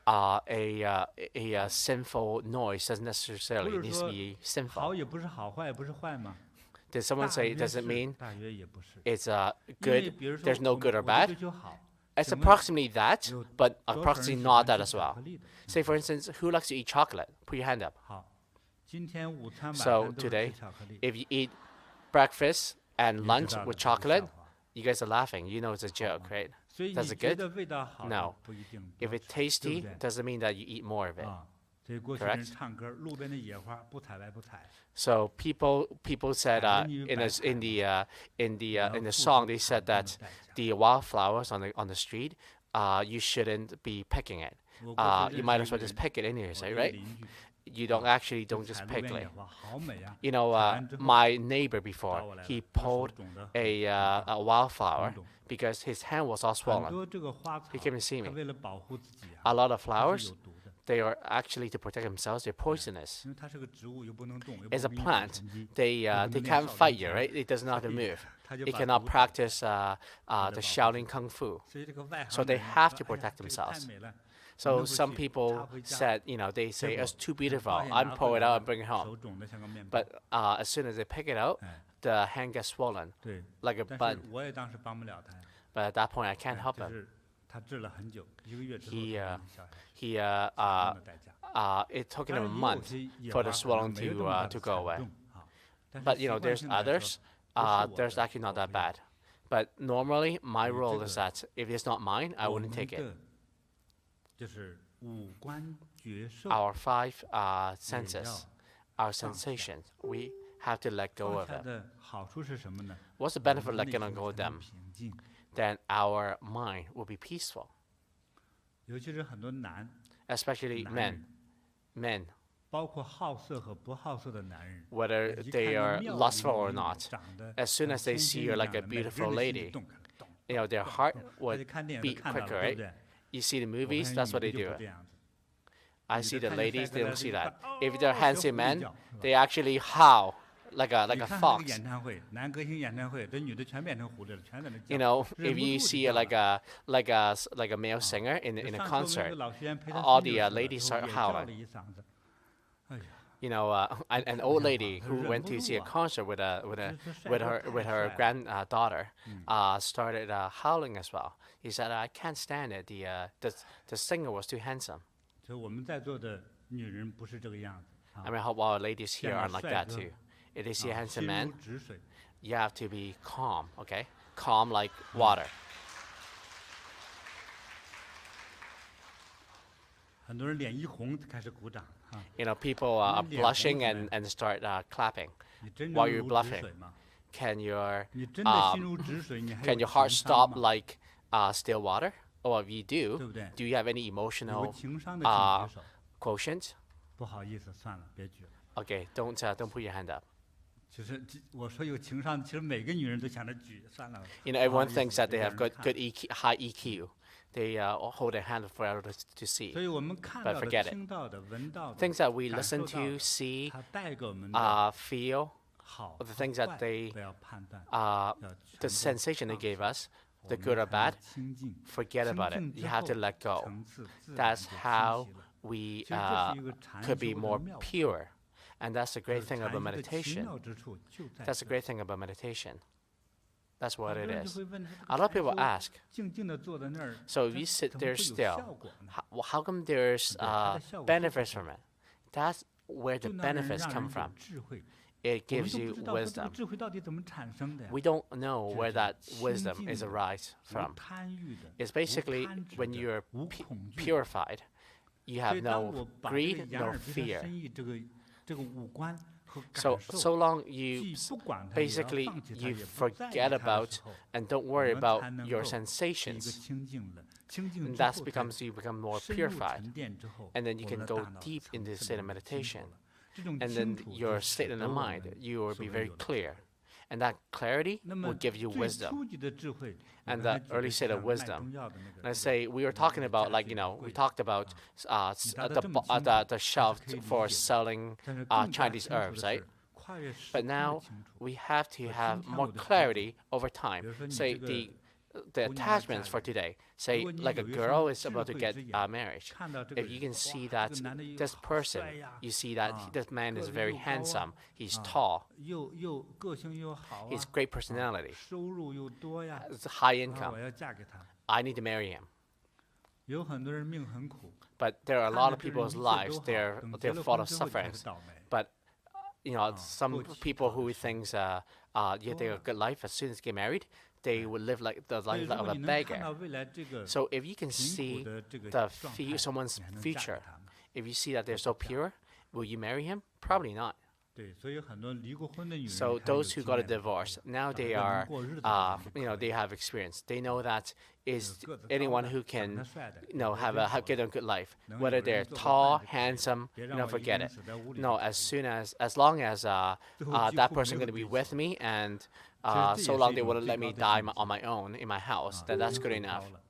A sinful noise doesn't necessarily need to be sinful. Did someone say, does it mean it's good, there's no good or bad? It's approximately that, but approximately not that as well. Say for instance, who likes to eat chocolate? Put your hand up. So today, if you eat breakfast and lunch with chocolate, you guys are laughing. You know it's a joke, right? Does it good? No. If it's tasty, doesn't mean that you eat more of it. Correct? So people said in the song they said that the wildflowers on the street, you shouldn't be picking it. You might as well just pick it anyways, right? You don't just pick it. My neighbor before, he pulled a wildflower because his hand was all swollen. He came to see me. A lot of flowers, they are actually to protect themselves. They're poisonous. It's a plant. They can't fight you, right? It doesn't know how to move. It cannot practice the Shaolin Kung Fu. So they have to protect themselves. So some people said, they say it's too beautiful. I'm pull it out and bring it home. But as soon as they pick it out, the hand gets swollen like a bun. But at that point, I can't help him. It took him a month for the swelling to go away. But there's others. There's actually not that bad. But normally, my rule is that if it's not mine, I wouldn't take it. Our 5 senses, our sensations, we have to let go of it. What's the benefit of letting go of them? Then our mind will be peaceful. Especially men. Whether they are lustful or not, as soon as they see you like a beautiful lady, their heart would beat quicker, right? You see the movies, that's what they do. I see the ladies, they don't see that. If they're handsome men, they actually howl like a fox. If you see like a male singer in a concert, all the ladies start howling. An old lady who went to see a concert with her granddaughter started howling as well. He said, "I can't stand it. The singer was too handsome." I mean, hope all ladies here are like that too. If they see a handsome man, you have to be calm, okay? Calm like water. People are blushing and start clapping while you're bluffing can your 你真的心如止水，你还 can 有 your heart 情商 stop 吗？ like still water? Or if you 对 do, 不对？ do you have any 有个 emotional 情商的请举手。 quotient? 不好意思，算了，别举了。 Okay, don't put your hand up. 就是我说有情商，其实每个女人都想着举，算了。 You know, 不好 everyone 意思 thinks that 给 they 别 have 人 good 看 EQ, high EQ. They hold their hand for others to 所 see. 以我们看 But 到的、 forget it. 听到的、闻到的、 Things that we 感 listen 受到 to, 的， see, 它带给我们的 feel, 好 or the 和 things that 坏 they 不要判断， uh, 要 the 全部 sensation they 放 gave 下 us, 我 the 们 good or 才能 bad, 清净。 forget 清 about it. 净 You 之 have to 后， let go. 层次自然 That's 就清 how 晰了。 we 其实这是一个禅 could be 修的 more 妙处， pure. And that's the 就 great 是 thing 禅 about 修的奇 meditation. 妙之处就在 That's the 这。 great thing about meditation. That's 很 what 多 it 人就 is. 会问他 A 这 lot 个 of people 禅 ask, 修静静地坐在那儿， so if 它 you sit 怎么 there 会有 still, 效果呢？ how come there's 对，它的效果是 benefits 什么？ from it? That's where the 就让人 benefits 让 come 人有 from. 智慧。 It 我们 gives 都不 you 知道说这个 wisdom. 智慧到底怎么产生的呀？ We don't know 这 where 是 that 清 wisdom 净 is 的、 arise 无 from. 贪欲的、 It's 无 basically 贪执 when 的、 you're 无恐惧的。 purified, you 所 have 以当 no 我把这个 greed, 眼 no 耳鼻舌 fear. 身意这个五官和感 So 受， long you 既不管它，也要 basically 放弃它， you 也不在意 forget 它的 about 时候， and don't 我 worry 们 about 才能 your 够是一个 sensations. 清净了。清净 And 之 that 后，才 becomes you become more 深入 purified. 沉淀之后， And then you 我 can 们的 go 大脑 deep 层 into 次 state 里 of 面清楚 meditation. 了。这种 And 清 then 楚 your 就使 state in 得 the 我 mind, 们 you will 所 be 谓 very 有了 clear. And that clarity 那 will 么 give you 最 wisdom. 初级的智慧，我 And 刚才 that 举的 early 就 state 像 of 卖 wisdom. 中药的那个 Let's say we were talking about, like, you know, we talked about the shelf for selling Chinese herbs, right? But now we have to have more clarity over time. Say the attachments for today. Say like a girl is about to get married. If you can see that this person, you see that this man is very handsome, he's tall, 又个性又好 he's 啊， great personality, 收入又多呀， has high 啊 income. 我要嫁给他。 I need to marry him. 有很多人命很苦， But there are a 看 lot 着 of 这人 people's 一切 lives 都好， they're 等结 they're 了 full 婚 of 之后就开 sufferings. 始倒霉。 But you know, some 过起 people 跑 who 的时候。 thinks you take a good life as soon as get married, they will live like the 所以 life 如 of 果 a 你能看 beggar. 到未来这个 So if you can 贫 see 苦的这个 the 状态， someone's 你还能嫁给 future, 他吗？ if you see that they're so pure, will you marry him? Probably not. 对，所以很多离过婚的女人 So 她有 those who 经 got a 验的 divorce, now 找一 they 个能 are, 过日子的人就 you know, 可以 they have experience. They know that is 有个子高 anyone 的 who 长得 can, 帅的 you know, 有 have 真 a 好 get 的 a good life, 能 whether 有 they're 人做个 tall, 伴就可以 handsome, 别 you 让 know, 我一个 forget 人 it. 死在屋里 No, 就可 as 以 soon as long as 最后几 that 乎 person 没 going 有 to be 对 with 手。 me and 其实这 so 也 long 是一 they 种 wouldn't 最 let 高 me 的 die 境 on 界 my own in my house, 啊， then that's 又 good 够 enough 高了。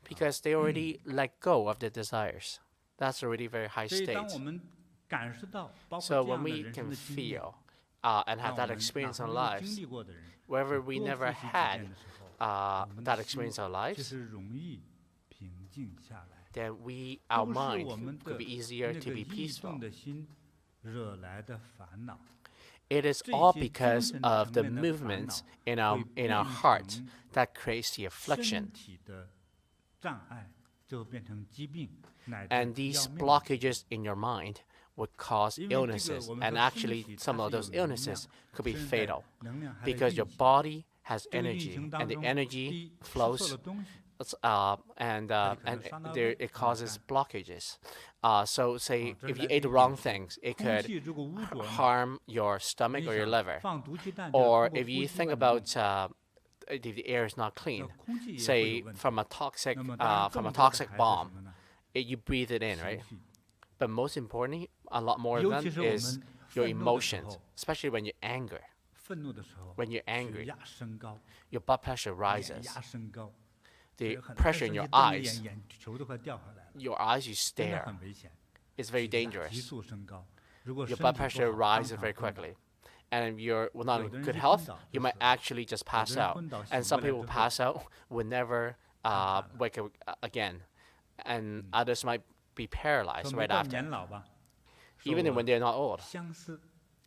because they already let go of their desires. That's already very high 所以当 state. 我们感受到，包括 So 这 when 样的 we 人生 can 的经验， feel and 让 have 我 that 们哪 experience 怕 in 没 our 有经 lives, 历过的人， wherever 多 we 复 never 习体 had 验的时候，我们的 that 心 experience in our 就 lives, 是容易平静下来。 then our 都是 mind 我们 could 的 be easier 那 to 个 be 异 peaceful. 动的心惹来的烦恼。 It is 这 all 些精 because 神 of 层 the 面的烦 movements 恼 in 会 our 变 heart 成 that creates the affliction. 身体的障碍，最后变成疾病，乃 And 至要 these 命的疾病。 blockages in your mind would cause 因为这个 illnesses, 我们 and 说身 actually 体 some 它 of 是有 those 能量， illnesses could be 身在 fatal 能量还在 because 运 your 行。 body has 这个运 energy, 行 and 当 the 中， energy 第一吃错 flows 了东西， and 它就可能伤到胃 it 伤到 causes 肝。 blockages. So say 这是 if 来 you 自 ate 于 the 饮 wrong 食。 things, it 空 could 气如果污浊了， harm your stomach 你 or your 想 liver. 放毒气弹，就是 Or 通过 if 呼 you 吸 think 外面 about 进 if the air is not 那 clean, 空气也会 say 有问题。 from a toxic 那么当然 from 更 a 多的 toxic 还是 bomb, 什么呢？ you breathe it in, 情 right? 绪， But most importantly, a lot more 尤 than 其 that 是我 is 们 your 愤怒的时 emotions, 候， especially when you're angry. 愤怒的时候， When you're 血 angry, 压升高， your blood pressure 眼 rises. 压升高， The 很 pressure in 生 your 气瞪着 eyes, 眼球都快掉下来了， your eyes, you 真的 stare. 很危险。 It's very 血压急 dangerous. 速升高，如果 Your 身 blood 体不 pressure 好，当 rises 场 very 昏倒。 quickly. And if you're not 有 in 的人 good 一 health, 昏倒 you 就 might 死了， actually just 有 pass 的人 out. 昏倒 And 醒 some 过来 people 之后， pass out will never 害怕了。 wake up again. And others might be 说 paralyzed 没 right 到 after, 年老吧，说 even 我 when they're not old. 相思，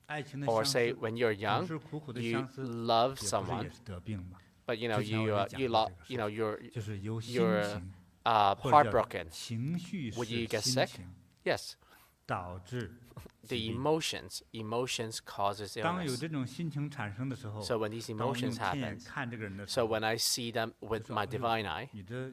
爱情的 Or 相 say 思， when you're 总 young, 是苦苦的 you 相思， love 也不是 someone, 也是得病吗？ but you know 之前我也讲 you 过这个 you know you're 就是由心 you're 情 或者叫 heartbroken. 情绪 Would 使 you get 心 sick? 情 Yes, 导致 the 疾病。 emotions causes 当有 illness. 这种心情产生的时候， So when these 当我用 emotions 天眼 happen, 看这个人的时 so 候， when I see them 就 with 说 my 哎呦 divine eye, 你这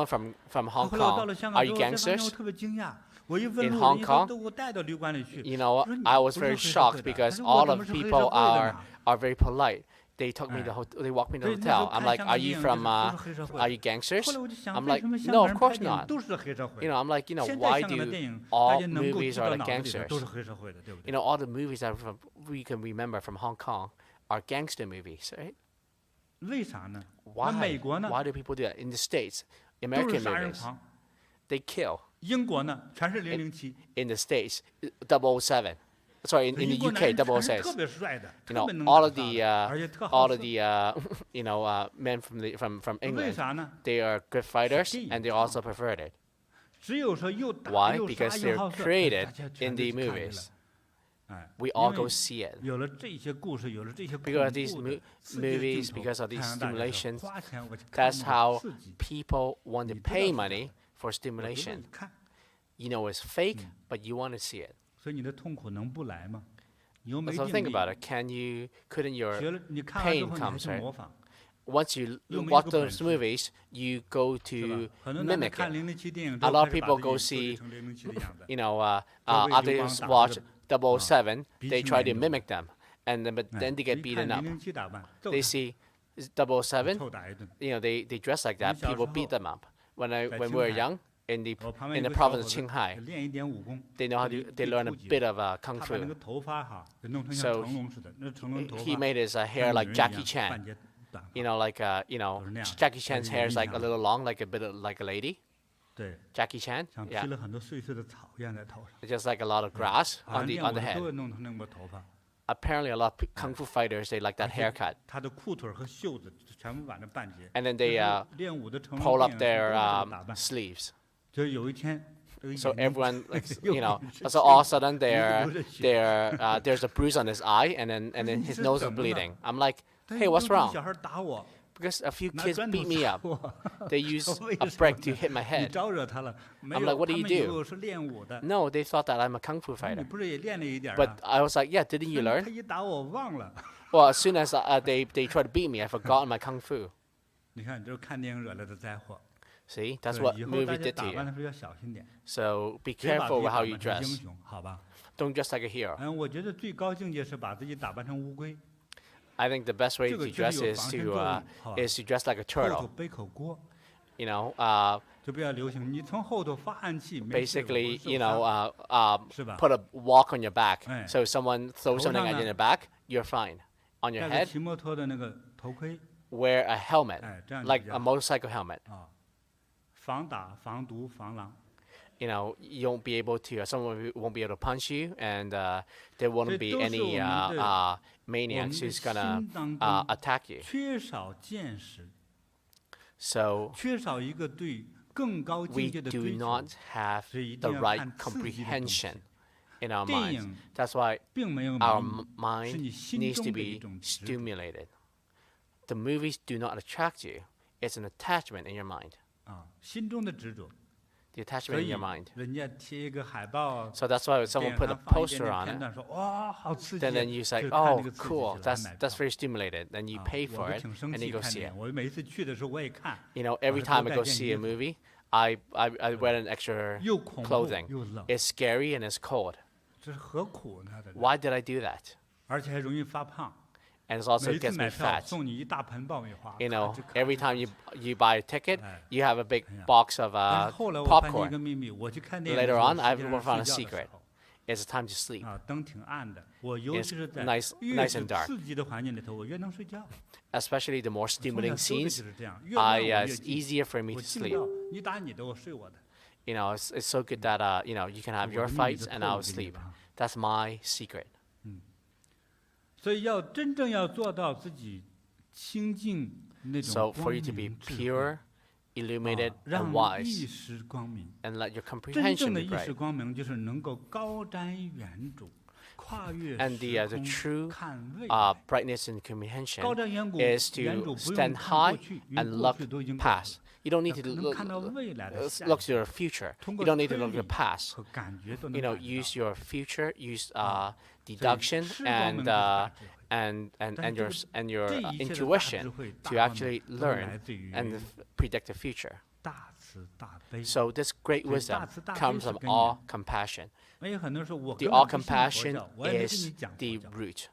someone from Hong Kong, are you gangsters? In Hong Kong, I was very shocked because all of people are very polite. they they walked me to the hotel. I'm like, are you are you gangsters? I'm like, no, of course not. I'm like, why do all movies are like gangsters? All the movies that we can remember from Hong Kong are gangster movies, right? Why do people do that? In the States, American movies, they kill. In the States, 007. Sorry, in the UK, 006. All of the men from England, they are good fighters and they're also perverted. Why? Because they're created in the movies. We all go see it. Because of these movies, because of these stimulations, that's how people want to pay money for stimulation. It's fake, but you want to see it. So think about it. Couldn't your pain come, right? Once you watch those movies, you go to mimic it. A lot of people go see, others watch 007, they try to mimic them, but then they get beaten up. They see 007, they dress like that, people beat them up. When we were young, in the province of Qinghai, they learn a bit of kung fu. So he made his hair like Jackie Chan. Jackie Chan's hair is like a little long, like a bit of, like a lady. Jackie Chan, yeah. Just like a lot of grass on the head. Apparently, a lot of kung fu fighters, they like that haircut. And then they pull up their sleeves. So everyone, so all of a sudden there's a bruise on his eye, and then his nose is bleeding. I'm like, hey, what's wrong? Because a few kids beat me up. They used a brick to hit my head. I'm like, what do you do? No, they thought that I'm a kung fu fighter. But I was like, yeah, didn't you learn? Well, as soon as they tried to beat me, I forgot my kung fu. See, that's what movie did to you. So be careful with how you dress. Don't dress like a hero. I think the best way to dress is to dress like a turtle. Basically, put a walk on your back. So if someone throws something at you in the back, you're fine. On your head, wear a helmet, like a motorcycle helmet. You won't be able to, someone won't be able to punch you, and there won't be any maniacs who's gonna attack you. So we do not have the right comprehension in our minds. That's why our mind needs to be stimulated. The movies do not attract you. It's an attachment in your mind. The attachment in your mind. So that's why when someone put a poster on it, then you say, oh, cool, that's very stimulated. Then you pay for it, and you go see it. Every time I go see a movie, I wear an extra clothing. It's scary and it's cold. Why did I do that? And it also gets me fat. Every time you buy a ticket, you have a big box of popcorn. Later on, I've found a secret. It's time to sleep. It's nice and dark. Especially the more stimulating scenes, it's easier for me to sleep. It's so good that you can have your fights and I'll sleep. That's my secret. So for you to be pure, illuminated, and wise, and let your comprehension be bright. And the true brightness and comprehension is to stand high and look past. You don't need to look to your future. You don't need to look at the past. Use your future. Use deduction and your intuition to actually learn and predict the future. So this great wisdom comes from all compassion. The all compassion is the root.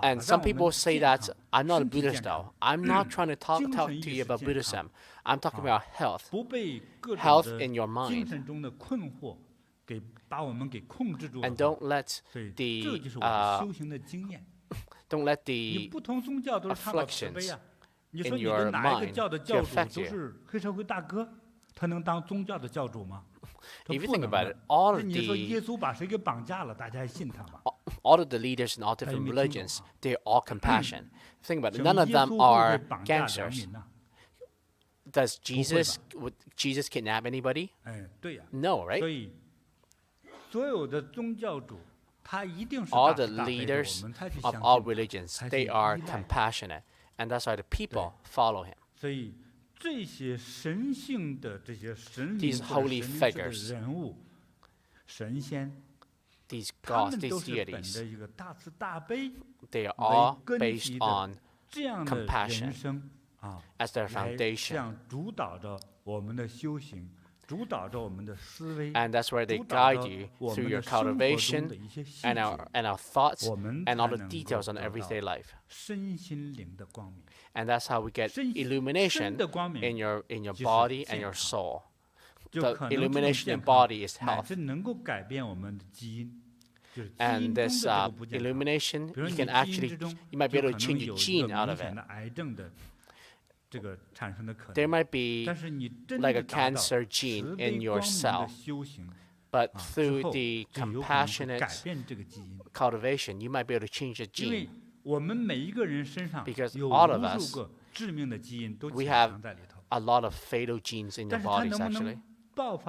And some people say that I'm not a Buddhist though. I'm not trying to talk to you about Buddhism. I'm talking about health. Health in your mind. And don't let the afflictions in your mind to affect you. If you think about it, all of the leaders in all different religions, they're all compassion. Think about it. None of them are gangsters. Would Jesus kidnap anybody? No, right? All the leaders of all religions, they are compassionate. And that's why the people follow him. These holy figures, these gods, these deities, they are all based on compassion as their foundation. And that's where they guide you through your cultivation and our thoughts and all the details on everyday life. And that's how we get illumination in your body and your soul. The illumination in body is health. And this illumination, you might be able to change a gene out of it. There might be like a cancer gene in your cell, but through the compassionate cultivation, you might be able to change the gene. Because all of us, we have a lot of fatal genes in your bodies, actually. But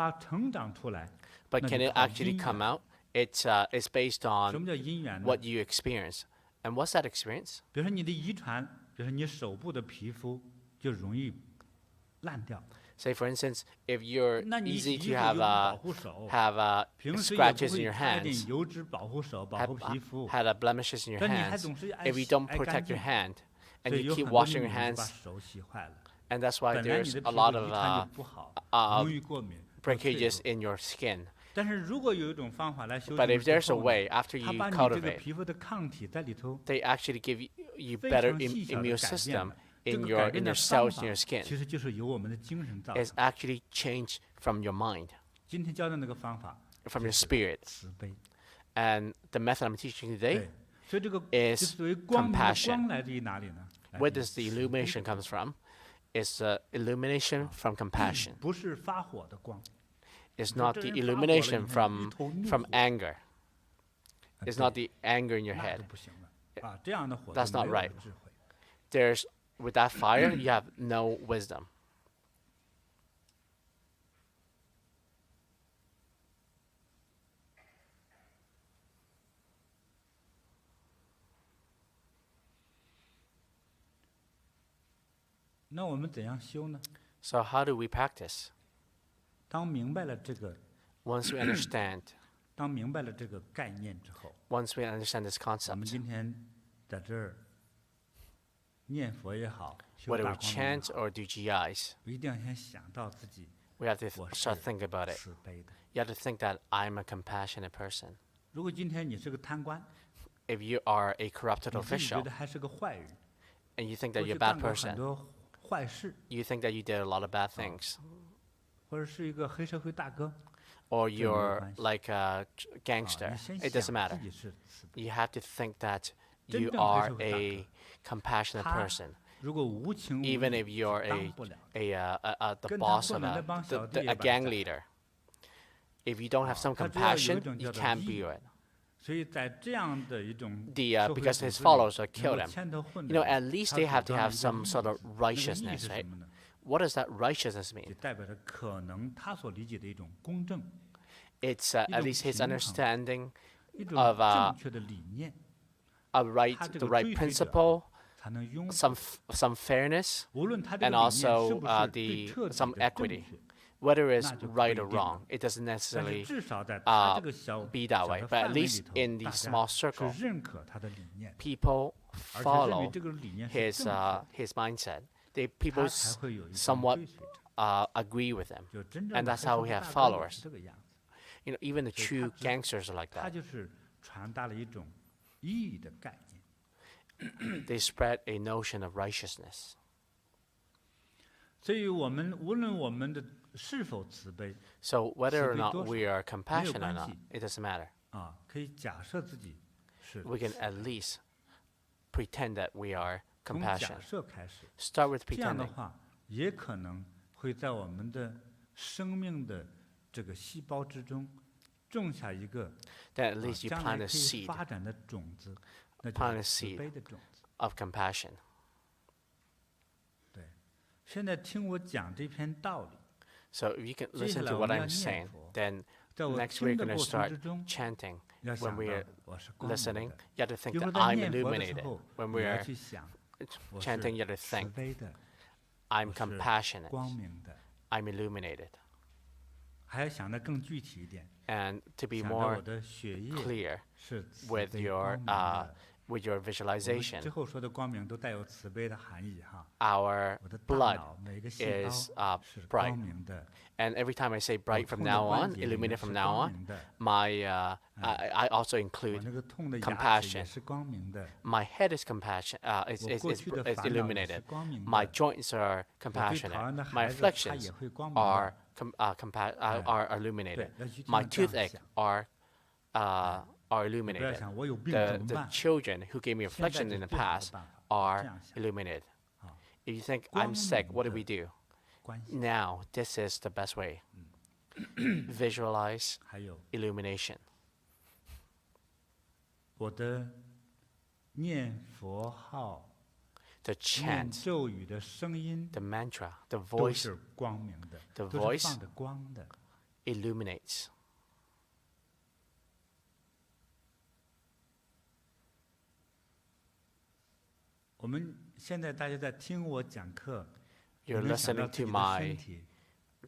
can it actually come out? It's based on what you experience. And what's that experience? Say, for instance, if you're easy to have scratches in your hands, have blemishes in your hands, if you don't protect your hand and you keep washing your hands, and that's why there's a lot of breakages in your skin. But if there's a way, after you cultivate, they actually give you better immune system in your cells in your skin. It's actually changed from your mind, from your spirit. And the method I'm teaching today is compassion. Where does the illumination comes from? It's illumination from compassion. It's not the illumination from anger. It's not the anger in your head. That's not right. With that fire, you have no wisdom. So how do we practice? Once we understand, once we understand this concept, whether we chant or do GIs, we have to start thinking about it. You have to think that I'm a compassionate person. If you are a corrupted official and you think that you're a bad person, you think that you did a lot of bad things, or you're like a gangster, it doesn't matter. You have to think that you are a compassionate person. Even if you're the boss of a gang leader, if you don't have some compassion, you can't be it. Because his followers will kill him. At least they have to have some sort of righteousness, right? What does that righteousness mean? It's at least his understanding of the right principle, some fairness, and also some equity. Whether it's right or wrong, it doesn't necessarily be that way. But at least in the small circle, people follow his mindset. People somewhat agree with him, and that's how we have followers. Even the true gangsters are like that. 义的概念。 They spread a notion of righteousness. 所以我们无论我们的是否慈悲 So whether or 慈悲 not 多少， we are compassionate or 没有 not, 关系。 it doesn't matter. 啊，可以假设自己是 We can at least pretend that we are 从假 compassionate. 设开始， Start with 这样的 pretending. 话，也可能会在我们的生命的这个细胞之中种下一个 Then at least you 将 plant 来 a 可以 seed 发展的种子，那就 plant a 是慈 seed 悲的种子。 of compassion. 对，现在听我讲这篇道理， So if you can 接下 listen 来 to 我 what 们要 I'm 念 saying, 佛， then 在我 next 听 we're 的 going to 过程 start 之中， chanting 要 when 想 we 到 are 我是光明 listening. 的。 You have to think 一会 that 儿在 I'm 念佛的时 illuminated. 候， When 我 we 要 are 去想，我 chanting, you have to 是 think 慈悲的， I'm 我是 compassionate. 光明的， I'm illuminated. 还要想得更具体一点， And to be 想着我 more 的血液 clear 是慈 with 悲 your 光明的。 with your 我们 visualization, 之后说的光明都带有慈悲的含义哈。 our 我的大 blood 脑每个细 is 胞是 bright. 光明的， And every time I say 我 bright from 痛的 now 关 on, 节里面 illuminated 是 from now 光 on, 明的， my I also 我 include 那个痛的牙齿 compassion. 也是光明的， my head is compassion. Is 我过去的 is 烦恼也是 illuminated. 光明 My 的， joints are 我最讨厌 compassionate. 的 My 孩子他 afflictions 也会光明 are 的。 are illuminated. 对，要去 My 这样 toothache 想， are 不要 illuminated. 想我有病 The 怎么 the 办？ children who gave me 现在 affliction 就 in the 最好的 past 办法，这 are 样想 illuminated. 啊， If you think 光 I'm sick, 明 what do 的 we do? 关系， Now, this is the best way. Visualize 还有 illumination. 我的念佛号、 The 念 chant, 咒语的声音 the mantra, the 都 voice 是光明的， the 都 voice 是放着光的。 illuminates. 我们现在大家在听我讲课，有 You're 没有想到 listening 自己 to 的 my 身体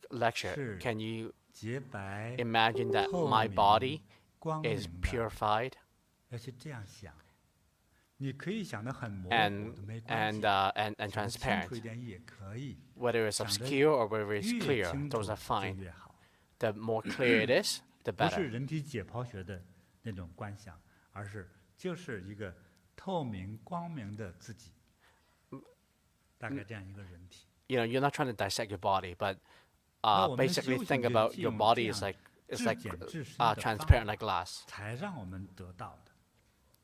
lecture. 是 Can you 洁白、 imagine that 透 my 明 body 光 is 明的？ purified 要去这样想。你可以想得很模糊 and 的，没关 and 系， and 想得清楚 transparent? 一点也可以。 Whether it's 想得 obscure or whether it's 越 clear, 清楚 those are 就 fine. 越好。 The more clear it is, the 不是 better. 人体解剖学的那种观想，而是就是一个透明光明的自己，大概这样一个人体。 You know, you're not trying to dissect your body, but 那我们的 basically 修行 think 就是 about 借 your 用 body 这 is 样 like it's 至 like 简至深的方 transparent 法 like glass. 才让我们得到的，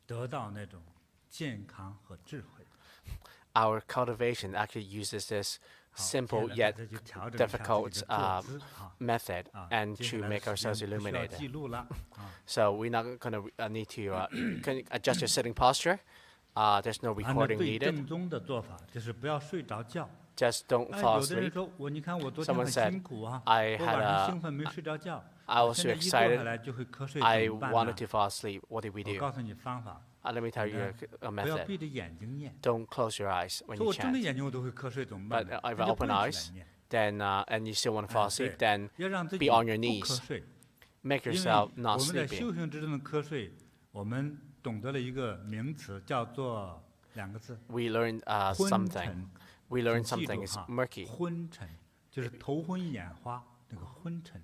得到那种健康和智慧。 Our cultivation actually uses this 好， simple 接下来 yet 大家就调整一下自己 difficult 的坐姿啊 method 啊， and 接下 to 来的 make 时 ourselves 间不需要 illuminated. 记录了啊。 So we're not going to need to can adjust your sitting posture. There's no 按照 recording 最 needed. 正宗的做法就是不要睡着觉。 Just don't 哎， fall 有的人 asleep. 说我，你看我昨天 Someone 很 said, 辛苦啊， I 我 had 晚上 a- 兴奋没睡着觉， I 我 was 现 too 在一坐下 excited. 来就会瞌睡， I 怎么办 wanted 呢 to？fall asleep. What did we 我 do? 告诉你方法， Let me tell you a 不要 method. 闭着眼睛念。 Don't close your eyes when 说 you 我睁着 chant. 眼睛我都会瞌睡，怎么办 But 呢？ if 那 I 就 open 跪 eyes, 起来念。 then and you still want to fall 哎 asleep, 对 then 要让自 be 己 on your 不 knees. 瞌睡， make 因为 yourself 我 not 们在 sleepy. 修行之中的瞌睡，我们懂得了一个名词，叫做两个字： We learn 昏 something. 沉。 We learn 请记 something 住 is 哈 murky. 昏沉就是头昏眼花那个昏沉，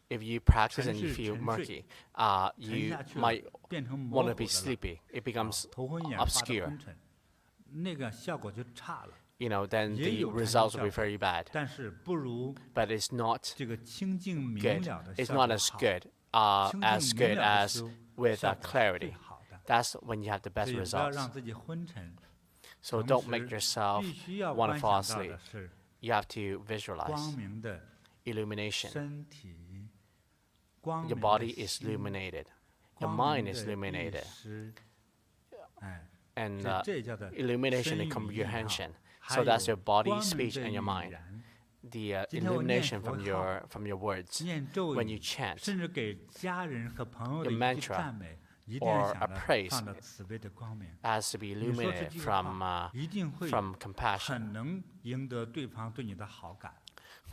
If you practice and you 沉是 feel 沉 murky, 睡， you 沉下去了 might 变成模 want 糊 to be 的了， sleepy. It becomes 头昏眼花的 obscure. 昏沉，那个效果就差了。 You know, then 也 the 有禅 results 修 will be 效果 very bad. 但是不如 But it's not 这个清净明 good. 了的 It's 效 not 果 as 好。 good 清 as 净 good 明了的 as 修 with 效果是最 clarity. 好的。 That's when you have the 所 best 以不要 results. 让自己昏沉， So 同 don't make 时 yourself 必须要 want 观 to fall 想到 asleep. 的是 You have to 光 visualize 明的 illumination. 身体，光 Your 明 body 的 is 心， illuminated. Your 光明 mind is 的意 illuminated. 识，哎， And 这叫做 illumination 身 and 语意哈 comprehension. 还 So that's 有 your body, 光明 speech, 的 and your 语 mind. 言 The 今天我念 illumination 佛 from 号 your words. 念咒 When 语 you，chant 甚至给家人和朋友的 your 一句 mantra 赞美，一定要 or 想 a 着 praise 放到慈悲的光明。 has to be 你说这 illuminated 句 from 话，一定会 from compassion. 很能赢得对方对你的好感。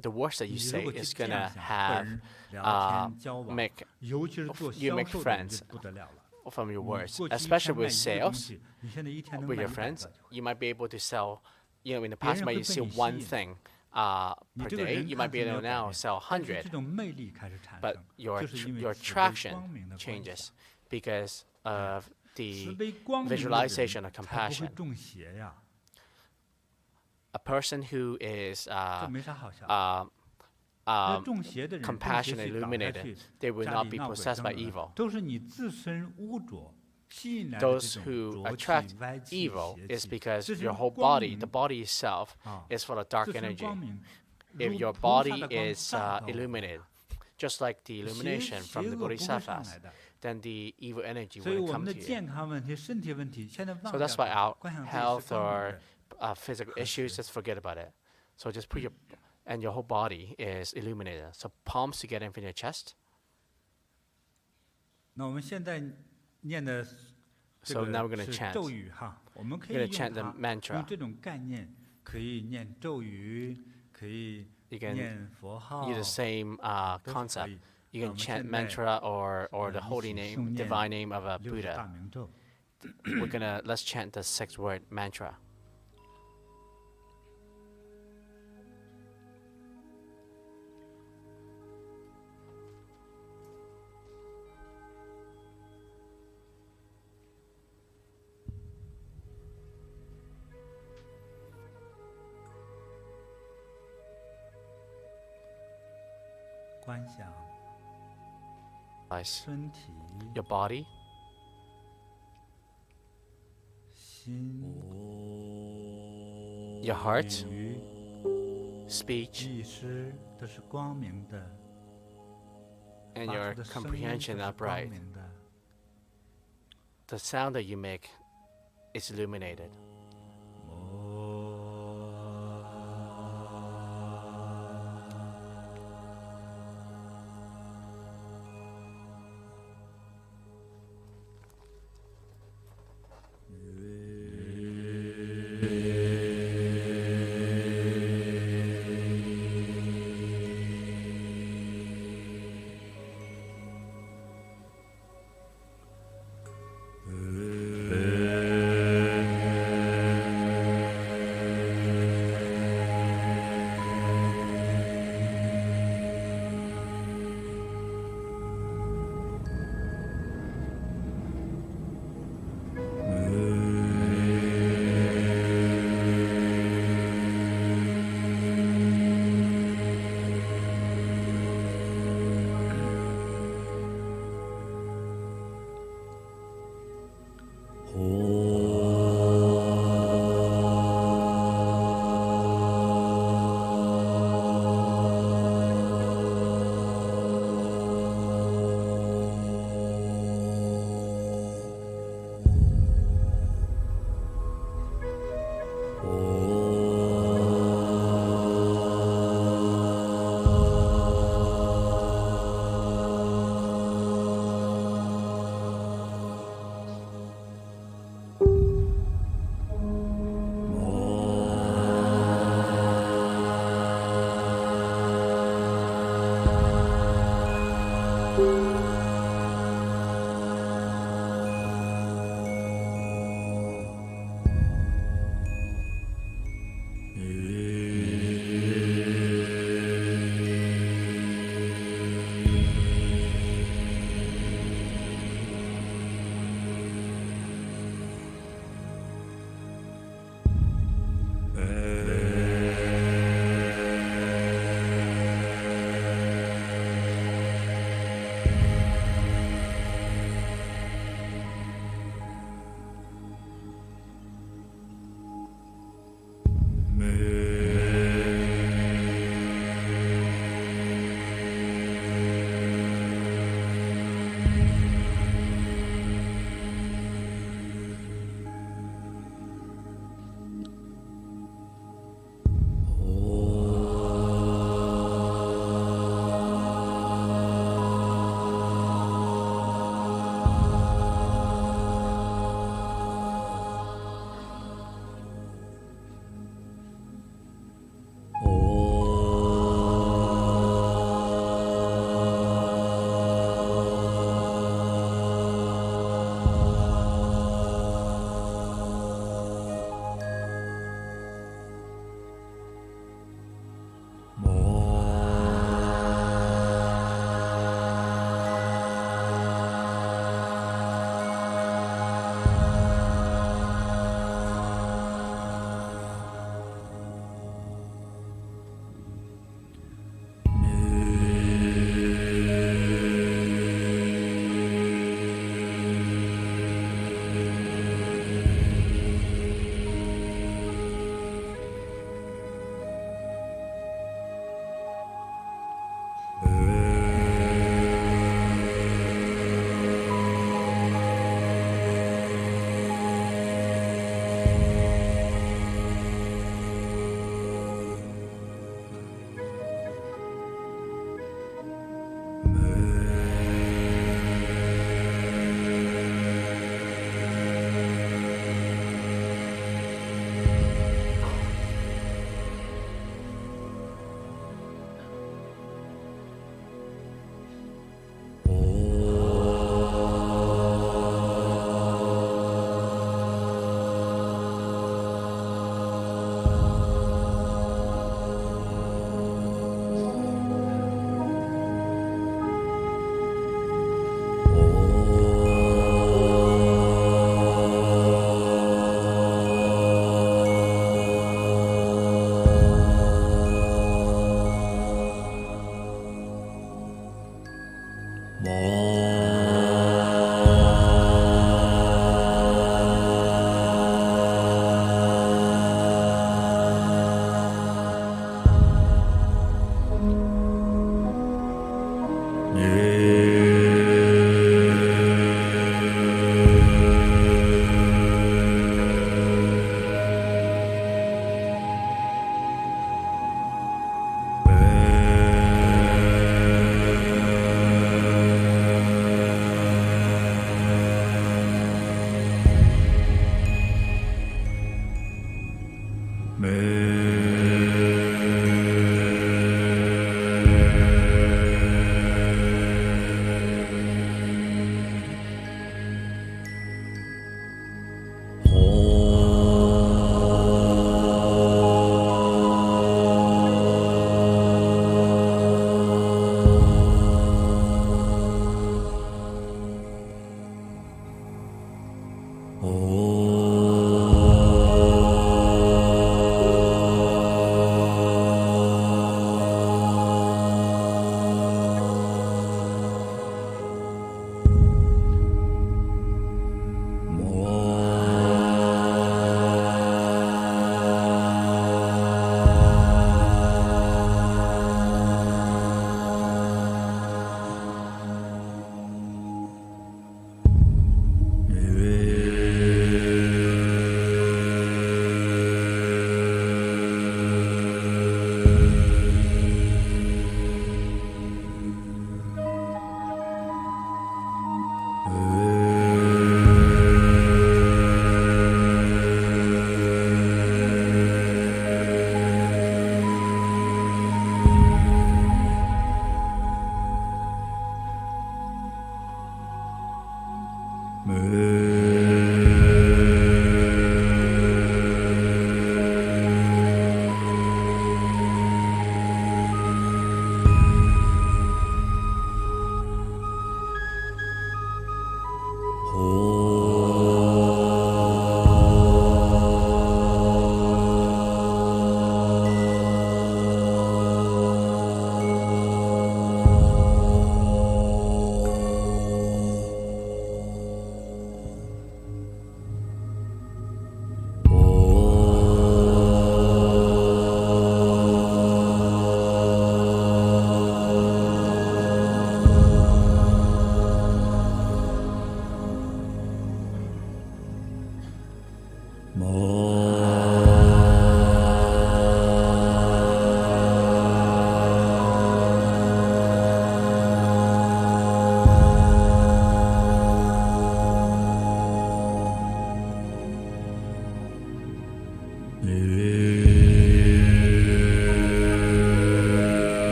The words that 你 you 如 say 果去 is 这 gonna 样想，和 have 人聊天交往， make 尤其是做 you 销 make 售的人就 friends 不得了了。 from your 你 words, 过去一 especially 天卖 with 一个东 sales 西，你现在一天能 with 卖 your 100 friends. 个。 You might be able to sell. You know, in the 别 past, 人 you 会 might 被 sell 你吸 one 引。 thing 你 per 这个 day. 人 You 看 might 似 be 没 able 有 to 改 now 变， sell 但是 100. 这种魅力开始产 But 生， your 就是因为 your 慈悲 attraction 光明的观 changes 想。 because of the visualization of compassion. A person who is compassionate, illuminated, they will not be possessed by evil. Those who attract evil is because your whole body, the body itself, is full of dark energy. If your body is illuminated, just like the illumination from the Bodhisattvas, then the evil energy will come to you. So that's why our health or physical issues, just forget about it. So just put your whole body is illuminated. So palms together in front of your chest. So now we're going to chant. We're going to chant the mantra. You can use the same concept. You can chant mantra or the holy name, divine name of a Buddha. Let's chant the 6-word mantra. Your body, your heart, speech, and your comprehension upright. The sound that you make is illuminated.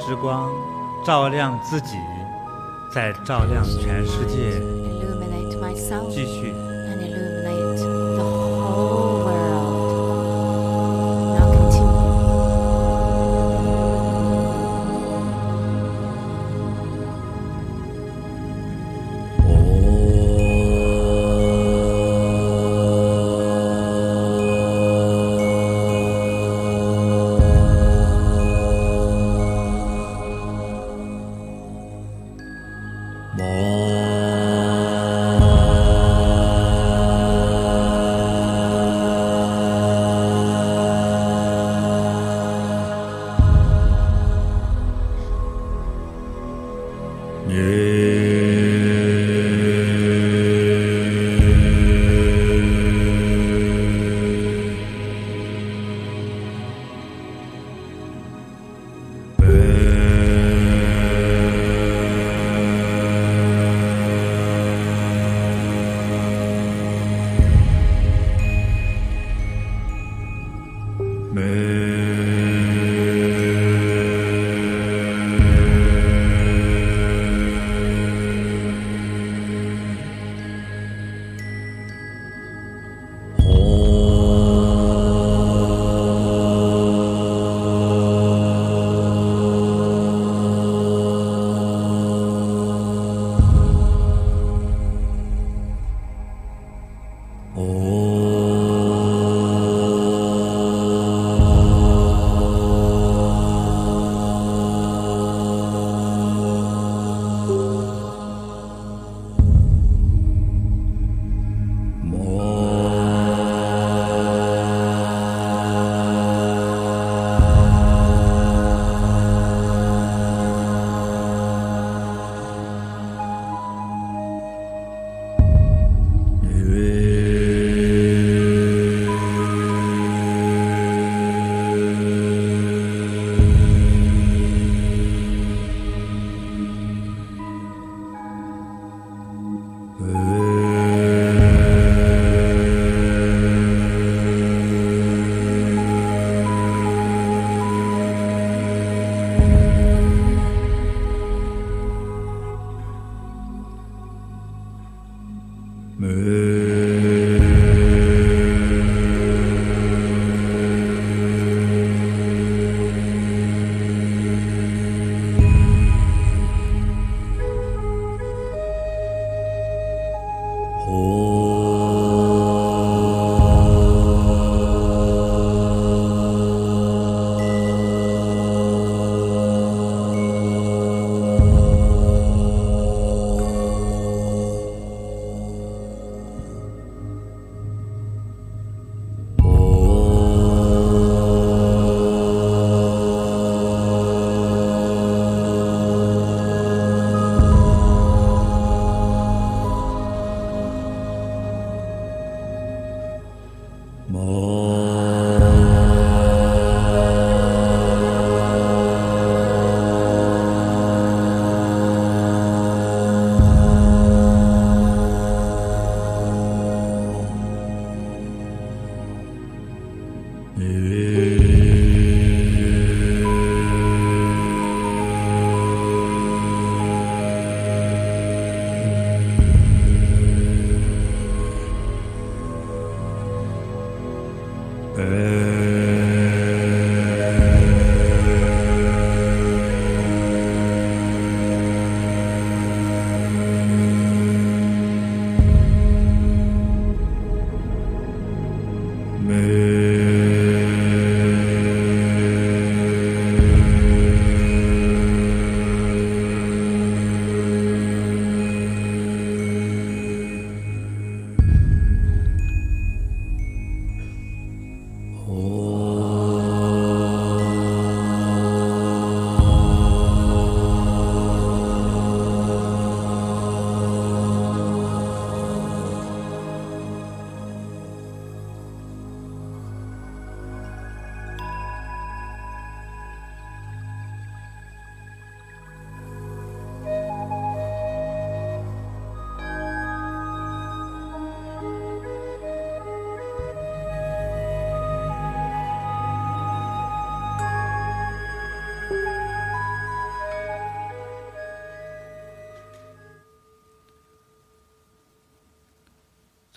之光照亮自己，再照亮全世界。 illuminate myself 继续。 and illuminate the whole world. Now continue.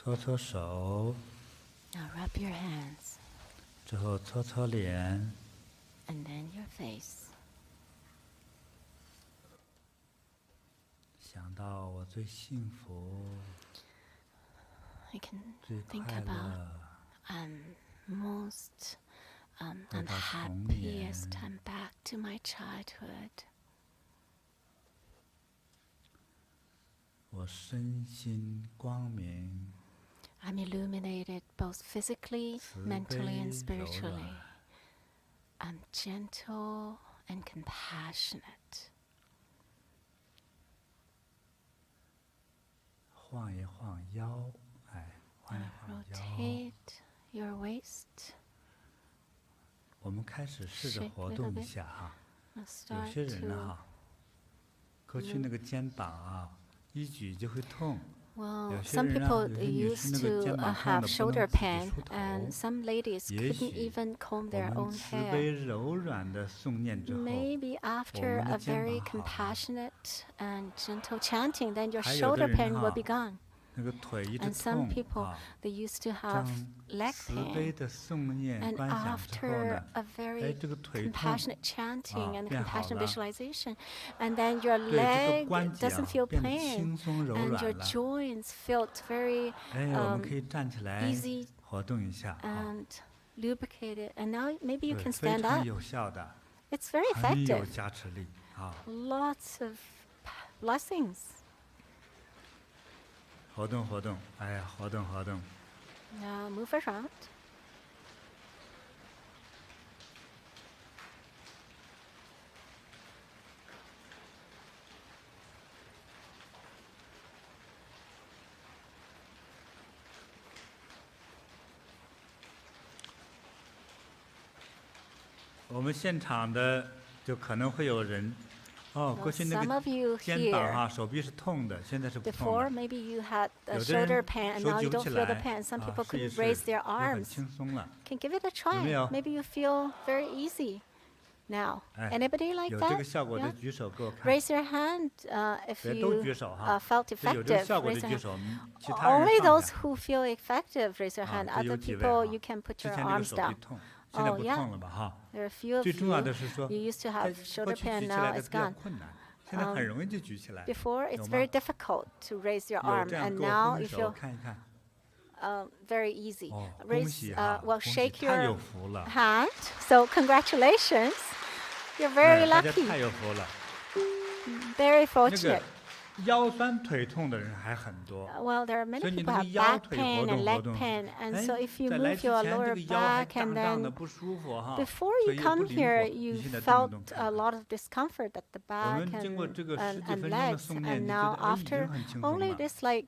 搓搓手， Now rub your hands 之后搓搓脸， and then your face. 想到我最幸福、 I can 最 think 快 about 乐、 most 回到童 unhappiest 年， time back to my childhood. 我身心光明， I'm illuminated both physically, 慈 mentally, and 悲柔 spiritually. 软， I'm gentle and compassionate. 晃一晃腰，晃一晃腰。 Rotate your waist. 我们开始试着 Shake 活 a 动 little 一 bit. 下哈。 Now 有 start 些人呢 to. 哈，过去那个肩膀啊，一举就会痛。 Well, 有些 some 人呢， people 有些女士 used 那个 to 肩膀痛 have 的不 shoulder 能自己 pain, 梳头。 and some ladies 也 couldn't 许 even comb 我 their 们 own 慈 hair. 悲柔软的诵念之后， Maybe after 我们的 a 肩 very 膀好了。 compassionate and gentle chanting, then your 还有的 shoulder 人 pain will 哈 be gone. 那个腿一直 And some 痛 people, 啊， they used to 当 have leg 慈悲 pain. 的诵念 And 观想之后 after 呢， a very 这个腿痛 compassionate chanting and 变好 compassionate 了。 visualization, and then your 对这个 leg 关节 doesn't 啊 feel 变得 pain, 轻松柔 and 软 your 了。 joints felt very 我们可以站起来 easy 活动一下啊， and lubricated. And now maybe you 对， can 非 stand 常 up. 有效的， It's very 很有 effective. 加持力啊。 Lots of blessings. 活动活动，活动活动。 Now move around. 我们现场的就可能会有人，过去那 Some 个 of you 肩膀 here, 啊、手臂是痛的，现在是不痛 before 的。 maybe you had a 有的 shoulder 人 pain, and 手 now 举 you 不 don't 起 feel the 来 pain. Some 啊， people 试一 couldn't 试 raise their 就很 arms. 轻松了。 Can give it a try. 有没有？ Maybe you feel very easy now. 哎， Anybody like 有这 that? 个效果的 Yeah? 举手给我看。 Raise your hand if 别都 you 举手哈， felt 就有这个 effective. 效果的 Raise your 举 hand. 手，其他人 Only 放 those 下。 who feel effective raise your 啊， hand. 这有 Other 几位 people, 哈 you can put 之 your 前这个 arms 手臂 down. 痛，现在 Oh, 不 yeah. 痛了吧？哈。 There are a few of 最重要 you. 的是说， You used to 在 have 过 shoulder 去 pain, 举起 now 来的 it's 比较 gone. 困难，现在很容易就举起来。 Before, 有 it's 吗？ very difficult to raise your 有 arm, 这样 and 给我 now 挥 you 手 feel 看一看。 very easy. 哦，恭 Raise, 喜哈， well, 恭喜， shake 太有 your 福了。 hand. So congratulations. You're very 大家 lucky, 太有福了。 very 那 fortunate. 个腰酸腿痛的人还很多， Well, there are many 所以你 people 那 who 个 have 腰 back 腿活 pain and 动活 leg 动。 pain, and so if you 在来 move 之 your 前这 lower 个腰还 back 胀 and 胀的 then 不舒服哈， before 腿 you 也不 come 灵 here, 活。 you 你现在动 felt 一动 a 看看。 lot of discomfort at the 我 back 们经过 and, 这个 and, 10几 and 分钟的 legs, 诵念， and 你觉 now 得已 after 经很轻松 only 了， this like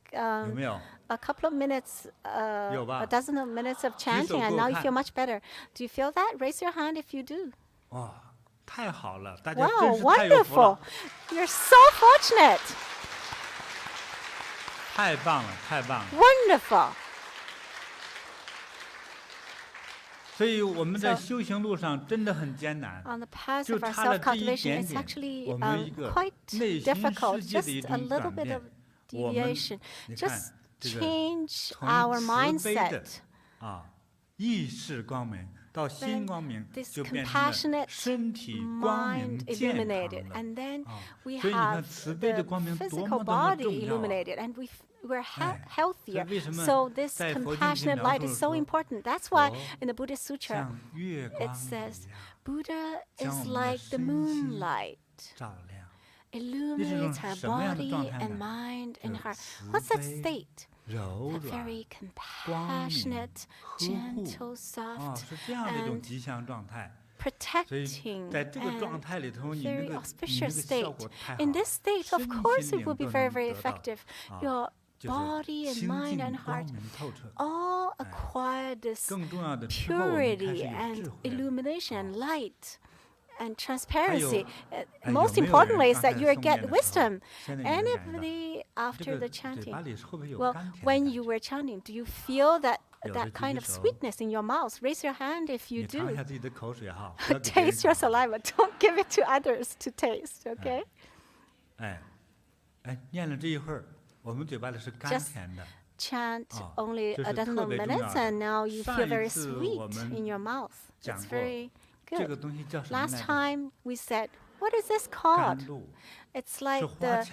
有没有？ a couple of minutes, 有吧？ a dozen of minutes of 举手 chanting, 给 and 我 now you 看。 feel much better. Do you feel that? Raise your hand if you do. 哇，太好了，大家真 Wow, 是太有福 wonderful! 了， You're so fortunate. 太棒了，太棒了。 Wonderful. 所以我们在 So- 修行路上真的很艰难， On the path 就 of our 差了这一 self-cultivation, 点 it's 点， actually 我们一个 quite 内心 difficult, 世界的 just 一 a 种 little 转 bit 变 of。我们 deviation. 你看 Just 这个 change 从 our 慈悲的 mindset. 意识光明到心光明， This 就变成了 compassionate 身体光明 mind 健 illuminated, 康 and 了。 then 啊 we 所以你看 have 慈悲的 the 光明多 physical 么多么 body 重要啊！ illuminated, and we're 哎， healthier. 所以为什么 So this 在佛经里 compassionate 描 light 述 is so 说 important. That's why 佛 in the Buddhist Sutra 像月 it 光 says 一样 Buddha 将 is 我们的 like the 身心 moonlight, 照亮。 illuminates our 什么样的 body 状态 and 呢？ mind 就 and heart. 慈 What's that 悲 state? 柔 That 软 very 光明 compassionate, 呵护 gentle, 是 soft, 这样的一种 and 吉祥状态。所以 protecting 在这个状 and 态里头，你 very 那个 auspicious 效 state. 果太好 In 了， this state, of 身 course, 心 it will 灵 be 都 very, 能 very 得到 effective. 啊 Your 就是 body and 清 mind 净 and 光 heart 明透彻。 all acquire this 更重要的，之后我们开始 purity 有智 and 慧了。 illumination, light, and transparency. 哎， Most 有没有人 importantly, is 刚 that 才 you 诵 get 念的时候 wisdom. 现在你能感觉到 Anybody 这 after 个 the 嘴 chanting? 巴里会不会有 Well, 甘甜的 when 感 you 觉？ were chanting, do you feel that 有的 that 举 kind 举 of 手， sweetness in your mouth? Raise your hand if you 你尝一 do. 下自己的口水哈，不要给别人 Taste your 尝。 saliva. Don't give it to others to taste, okay? 哎，念了这一会儿，我们嘴巴里是甘 Just 甜的， chant only a dozen of minutes, and now you feel very sweet in your mouth. It's very good. Last time we said, what is this called? It's like the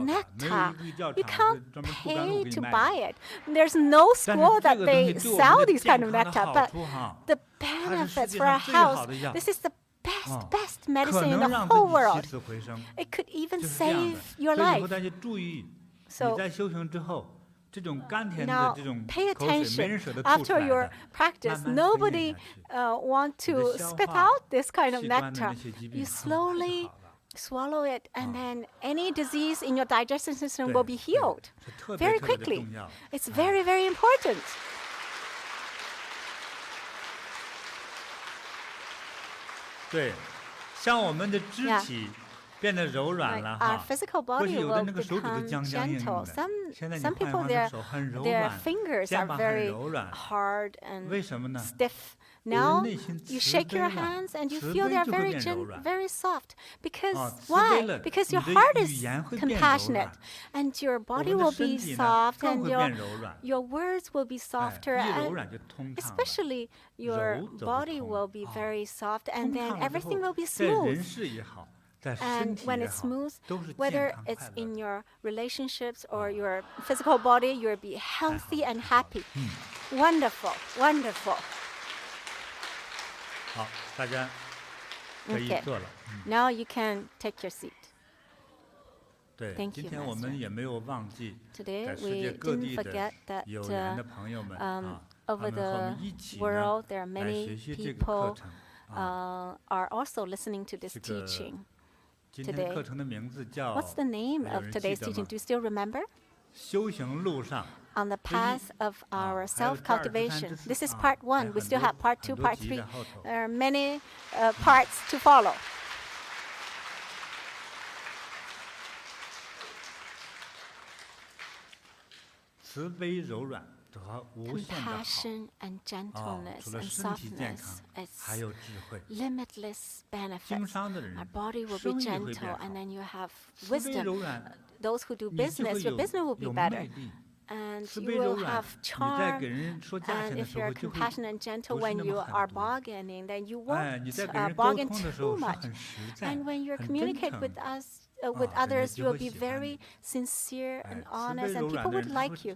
nectar. You can't pay to buy it. There's no school that they sell these kind of nectar, but the benefits for our health, this is the best medicine in the whole world. It could even save your life. So now pay attention. After your practice, nobody wants to spit out this kind of nectar. You slowly swallow it, and then any disease in your digestion system will be healed very quickly. It's very, very important. Our physical body will become gentle. Some people, their fingers are very hard and stiff. Now you shake your hands and you feel they are very soft. Because why? Because your heart is compassionate, and your body will be soft, and your words will be softer, and especially your body will be very soft, and then everything will be smooth. And when it's smooth, whether it's in your relationships or your physical body, you'll be healthy and happy. Wonderful, wonderful. Okay. Now you can take your seat. Thank you, Master. Today we didn't forget that over the world there are many people are also listening to this teaching today. What's the name of today's teaching? Do you still remember? On the path of our self-cultivation. This is part 1. We still have part 2, part 3. There are many parts to follow. Compassion and gentleness and softness, it's limitless benefits. Our body will be gentle, and then you have wisdom. Those who do business, your business will be better. And you will have charm. And if you're compassionate and gentle when you are bargaining, then you won't bargain too much. And when you communicate with others, you'll be very sincere and honest, and people would like you.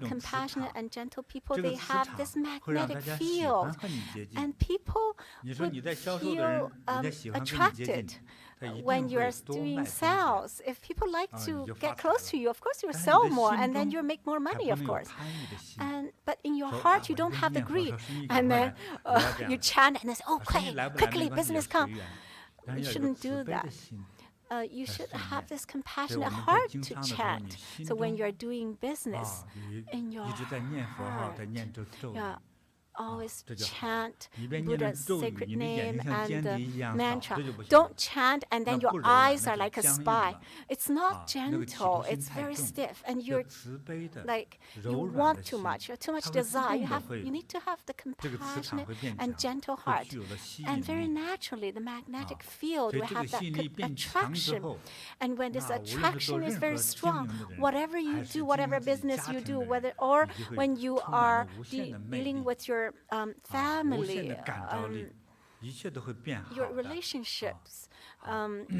Compassionate and gentle people, they have this magnetic field, and people would feel attracted when you're doing sales. If people like to get close to you, of course you'll sell more, and then you'll make more money, of course. But in your heart, you don't have the greed, and then you chant and say, "Oh, quickly, business come." You shouldn't do that. You should have this compassionate heart to chant. So when you're doing business, in your heart, always chant Buddha's sacred name and the mantra. Don't chant and then your eyes are like a spy. It's not gentle. It's very stiff, and you're like you want too much. You have too much desire. You need to have the compassionate and gentle heart, and very naturally the magnetic field will have that attraction. And when this attraction is very strong, whatever you do, whatever business you do, or when you are dealing with your family, your relationships,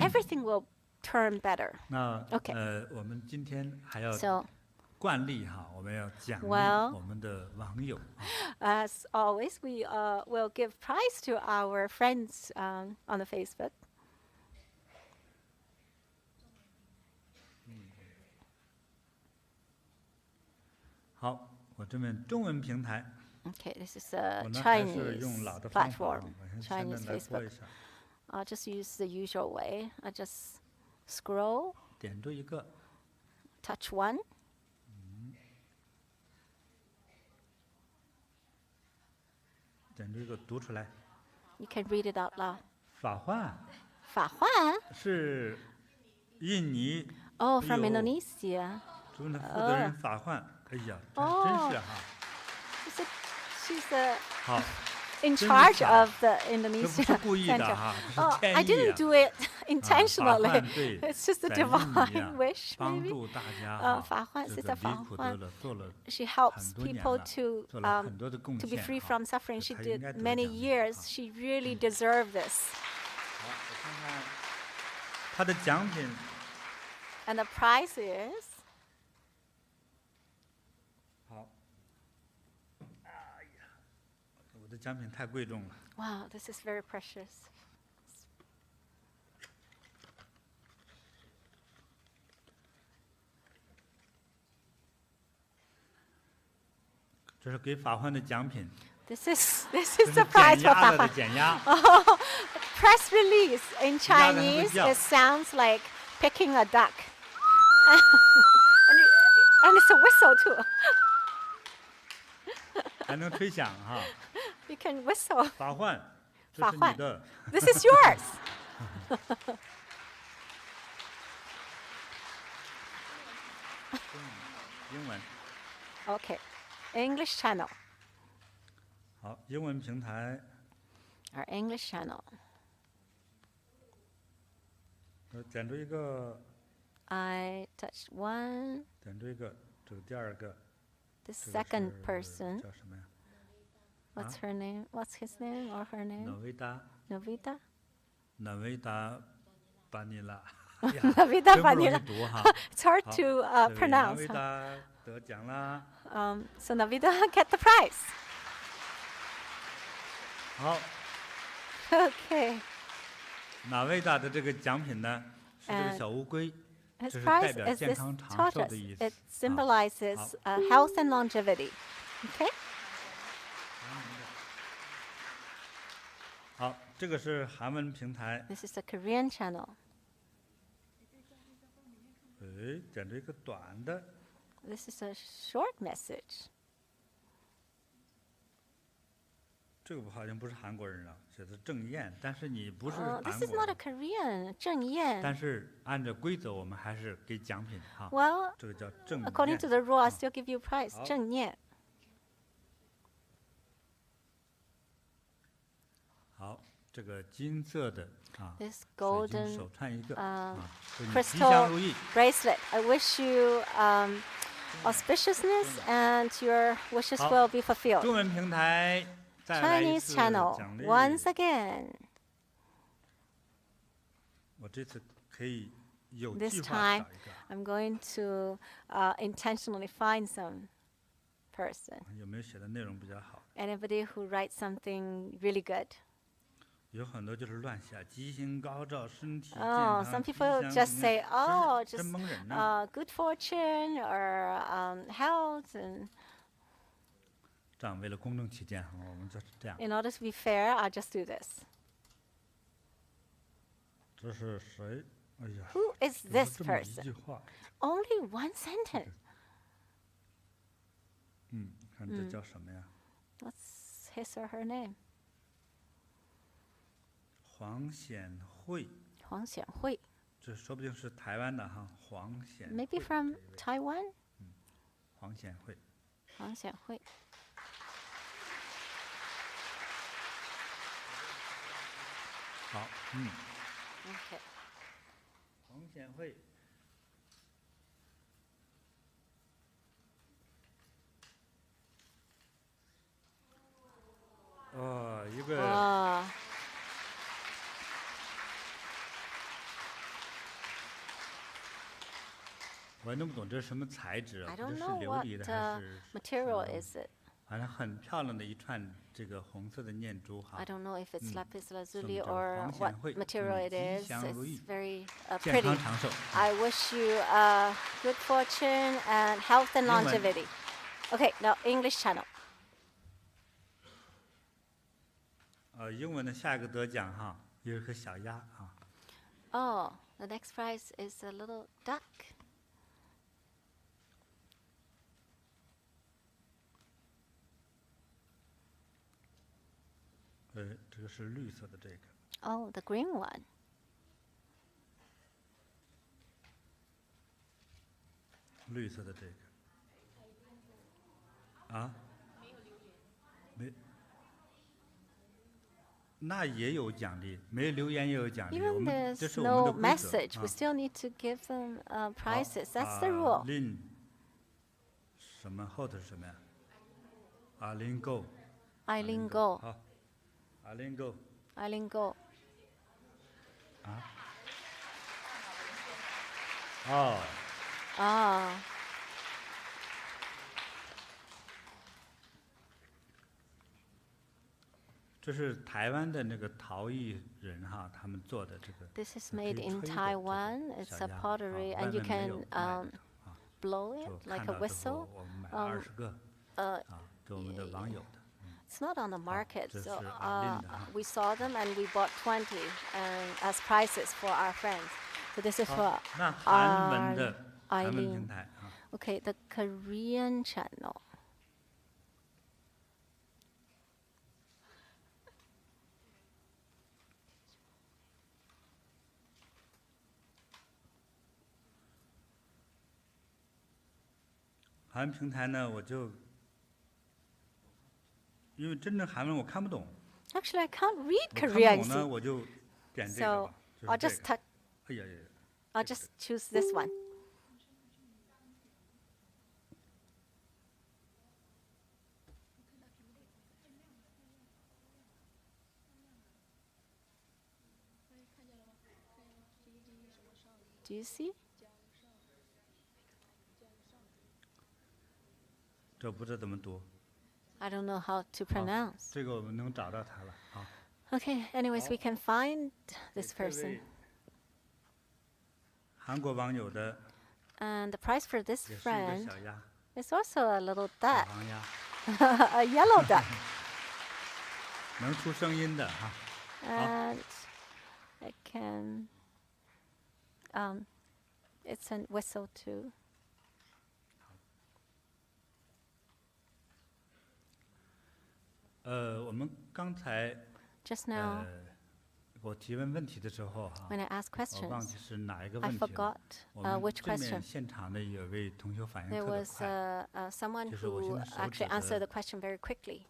everything will turn better. Okay. So, well, as always, we will give prize to our friends on the Facebook. Okay, this is a Chinese platform, Chinese Facebook. I'll just use the usual way. I just scroll, touch one. You can read it out loud. 法换 法换? 是印尼 Oh, from Indonesia. 中的负责人法换。哎呀，真是哈。She's a 好， in charge of the Indonesian 这不是故意的 center. 哈，这 Oh, 是天 I 意 didn't 啊。 do it 法 intentionally. 患对 It's just a 在印尼 divine 啊 wish, 帮 maybe. 助大家哈，法患 这 is 个 a 离苦得法患。乐，做了 She helps 很多年 people 了， to 做了很多的贡 to be 献 free 哈 from suffering. 这 She 她应 did 该得 many 奖励 years. 啊。 She really deserved this. 好，我看看她的奖品， And the prize is 好，哎呀，我的奖品太贵重了。 wow, this is very precious. 这是给法患的奖品， This is 这 the 是 prize 减 for 压了的 Fafa. 减压。 Press release in Chinese, it sounds like picking a duck. and it's a whistle too. 还能吹响哈。 You can whistle. 法患，这是法患你的。 This is yours. 英文。 Okay. English channel. 好，英文平台， Our English channel. 点出一个， I touched one. 点出一个，这个第二个， The 这个 second 是 person. 叫什么呀？ What's her name? What's his name or her 纳 name? 维达， Novita? 纳维达，巴尼拉。 Navita 真不容易 Vanilla. 读哈。 It's hard 好 to 这位纳 pronounce. 维 huh? 达得奖啦。 So Navita get the prize. 好， Okay. 纳维达的这个奖品呢，是这个 And 小乌龟， His 这是代 prize 表 is 健 this 康长寿 tortoise. 的意 It 思。 symbolizes 好。 health and longevity. Okay. 好，这个是韩文平台。 This is a Korean channel. 哎，点着一个短的， This is a short message. 这个好像不是韩国人啊，写的郑燕，但是你不是 This 韩 is 国 not a 人， Korean. 郑燕. 但是按照规则，我们还是给奖品哈。 Well, 这个叫郑 according 燕 to the rule, I 啊 still give you a prize. 好。郑燕. 好，这个金色的啊， This 水晶 golden 手串一个 um, 啊，祝你吉 crystal 祥如意。 bracelet. I wish you auspiciousness and your wishes 好。 will be fulfilled. 中文平台再来一 Chinese 次 channel. 奖励。 Once again. 我这次可以有 This 计划 time, 找一个， I'm going to intentionally find some person. 有没有写的内容比较好？ Anybody who writes something really good. 有很多就是乱写，吉星高照，身体健 Oh, 康， some 吉 people 祥 just 平 say, 安 oh, 真 just 蒙人呢。 good fortune or health. And 这样为了公正起见，我们就是这样。 in order to be fair, I'll just do this. 这是谁？哎呀， Who is 怎么 this 这么一 person? 句话？ Only one sentence. 嗯，看这叫什么呀？ What's his or her name? 黄显慧，黄显慧. 这说不定是台湾的哈，黄显慧。 Maybe from 这一位 Taiwan? 黄显慧。黄显慧. 好， Okay. 黄显慧。哦，一个 Oh, 我还弄不懂这是什么材质啊？ I 这 don't 是 know 琉 what 璃的还是 material is it. 反正很漂亮的一串这个红色的念珠哈 I，don't know if it's lapis 送 lazuli 这 or 黄显 what 慧， material 祝你 it 吉 is. 祥如 It's 意， very 健 pretty. 康长寿。 I wish you good fortune and health and 英文。 longevity. Okay, now English channel. 英文的下一个得奖哈，有一个小鸭啊， Oh, the next prize is a little duck. 这个是绿色的这个， Oh, the green one. 绿色的这个，啊，没，那也有奖励，没留言也有奖励。 Even 这 there's 是我们的 no 规则。 message, we still need to give them prizes. That's the rule. 林什么后头是什么呀？林够。Eileen Go. 好，林够。Eileen Go. 这是台湾的那个陶艺人哈，他们做的这个。 This is made in Taiwan. It's a pottery, and you can blow it like a whistle. 我们买了20个，给我们的网友的。 It's not on the market, 这是 so 阿林的哈。 we saw them and we bought 20 as prizes for our friends. So this is for 那韩文的韩文 Eileen. 平台啊。 Okay, the Korean channel. 韩文平台呢，我就因为真正韩文我看不懂。 Actually, I can't read 我看不 Korean. 懂呢，我就点这个 So 吧。 I'll 就是 just 这个。 touch. 哎呀呀！ I'll just choose this one. Do you see? 这不知道怎么读。 I don't know how to pronounce. 这个我们能找到他了啊。 Okay, anyways, we can find this 这 person. 位韩国网友的 And the prize for this 也是一个 friend 小鸭， is also a little 小 duck, 黄鸭， a yellow duck. 能出声音的哈。 And it can, it's a whistle too. 我们刚才 Just now, 我提问问题的时候哈， when I asked 我忘 questions, 记是哪一个 I 问题了。 forgot 我们 which 对面 question. 现场的有位同学反应 There 特别 was 快， someone 就是我现 who 在手 actually 指 answered 的 the question very quickly.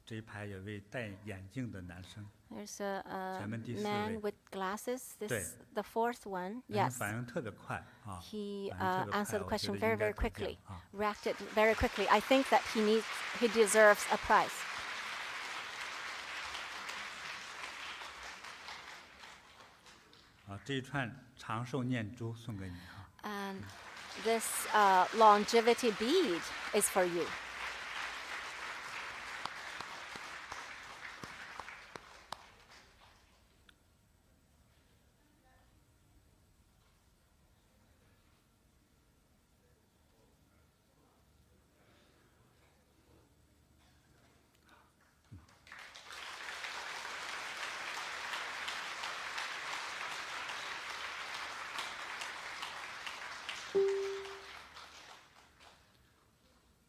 这一排有位戴眼镜的男生， There's a 前面第四 man 位， with glasses. This 对。 the fourth one. 男 Yes, 生反应特别快啊， he 反应特别 answered 快， the 我觉 question 得 very 应该 very 得奖 quickly, 啊。 reacted very quickly. I think that he deserves a prize. 这一串长寿念珠送给你啊。 And this longevity bead is for you.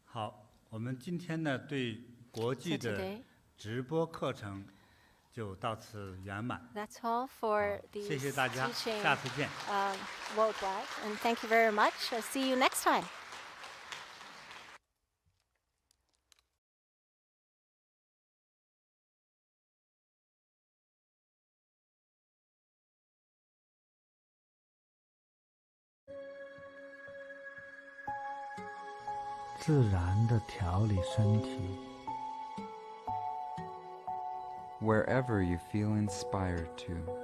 好，我们今天呢对国际 So 的 today, 直播课程就到此圆满。 that's all for 谢 the 谢大家， teaching 下次见。 worldwide. And thank you very much. See you next time. 自然的调理身体。 Wherever you feel inspired to.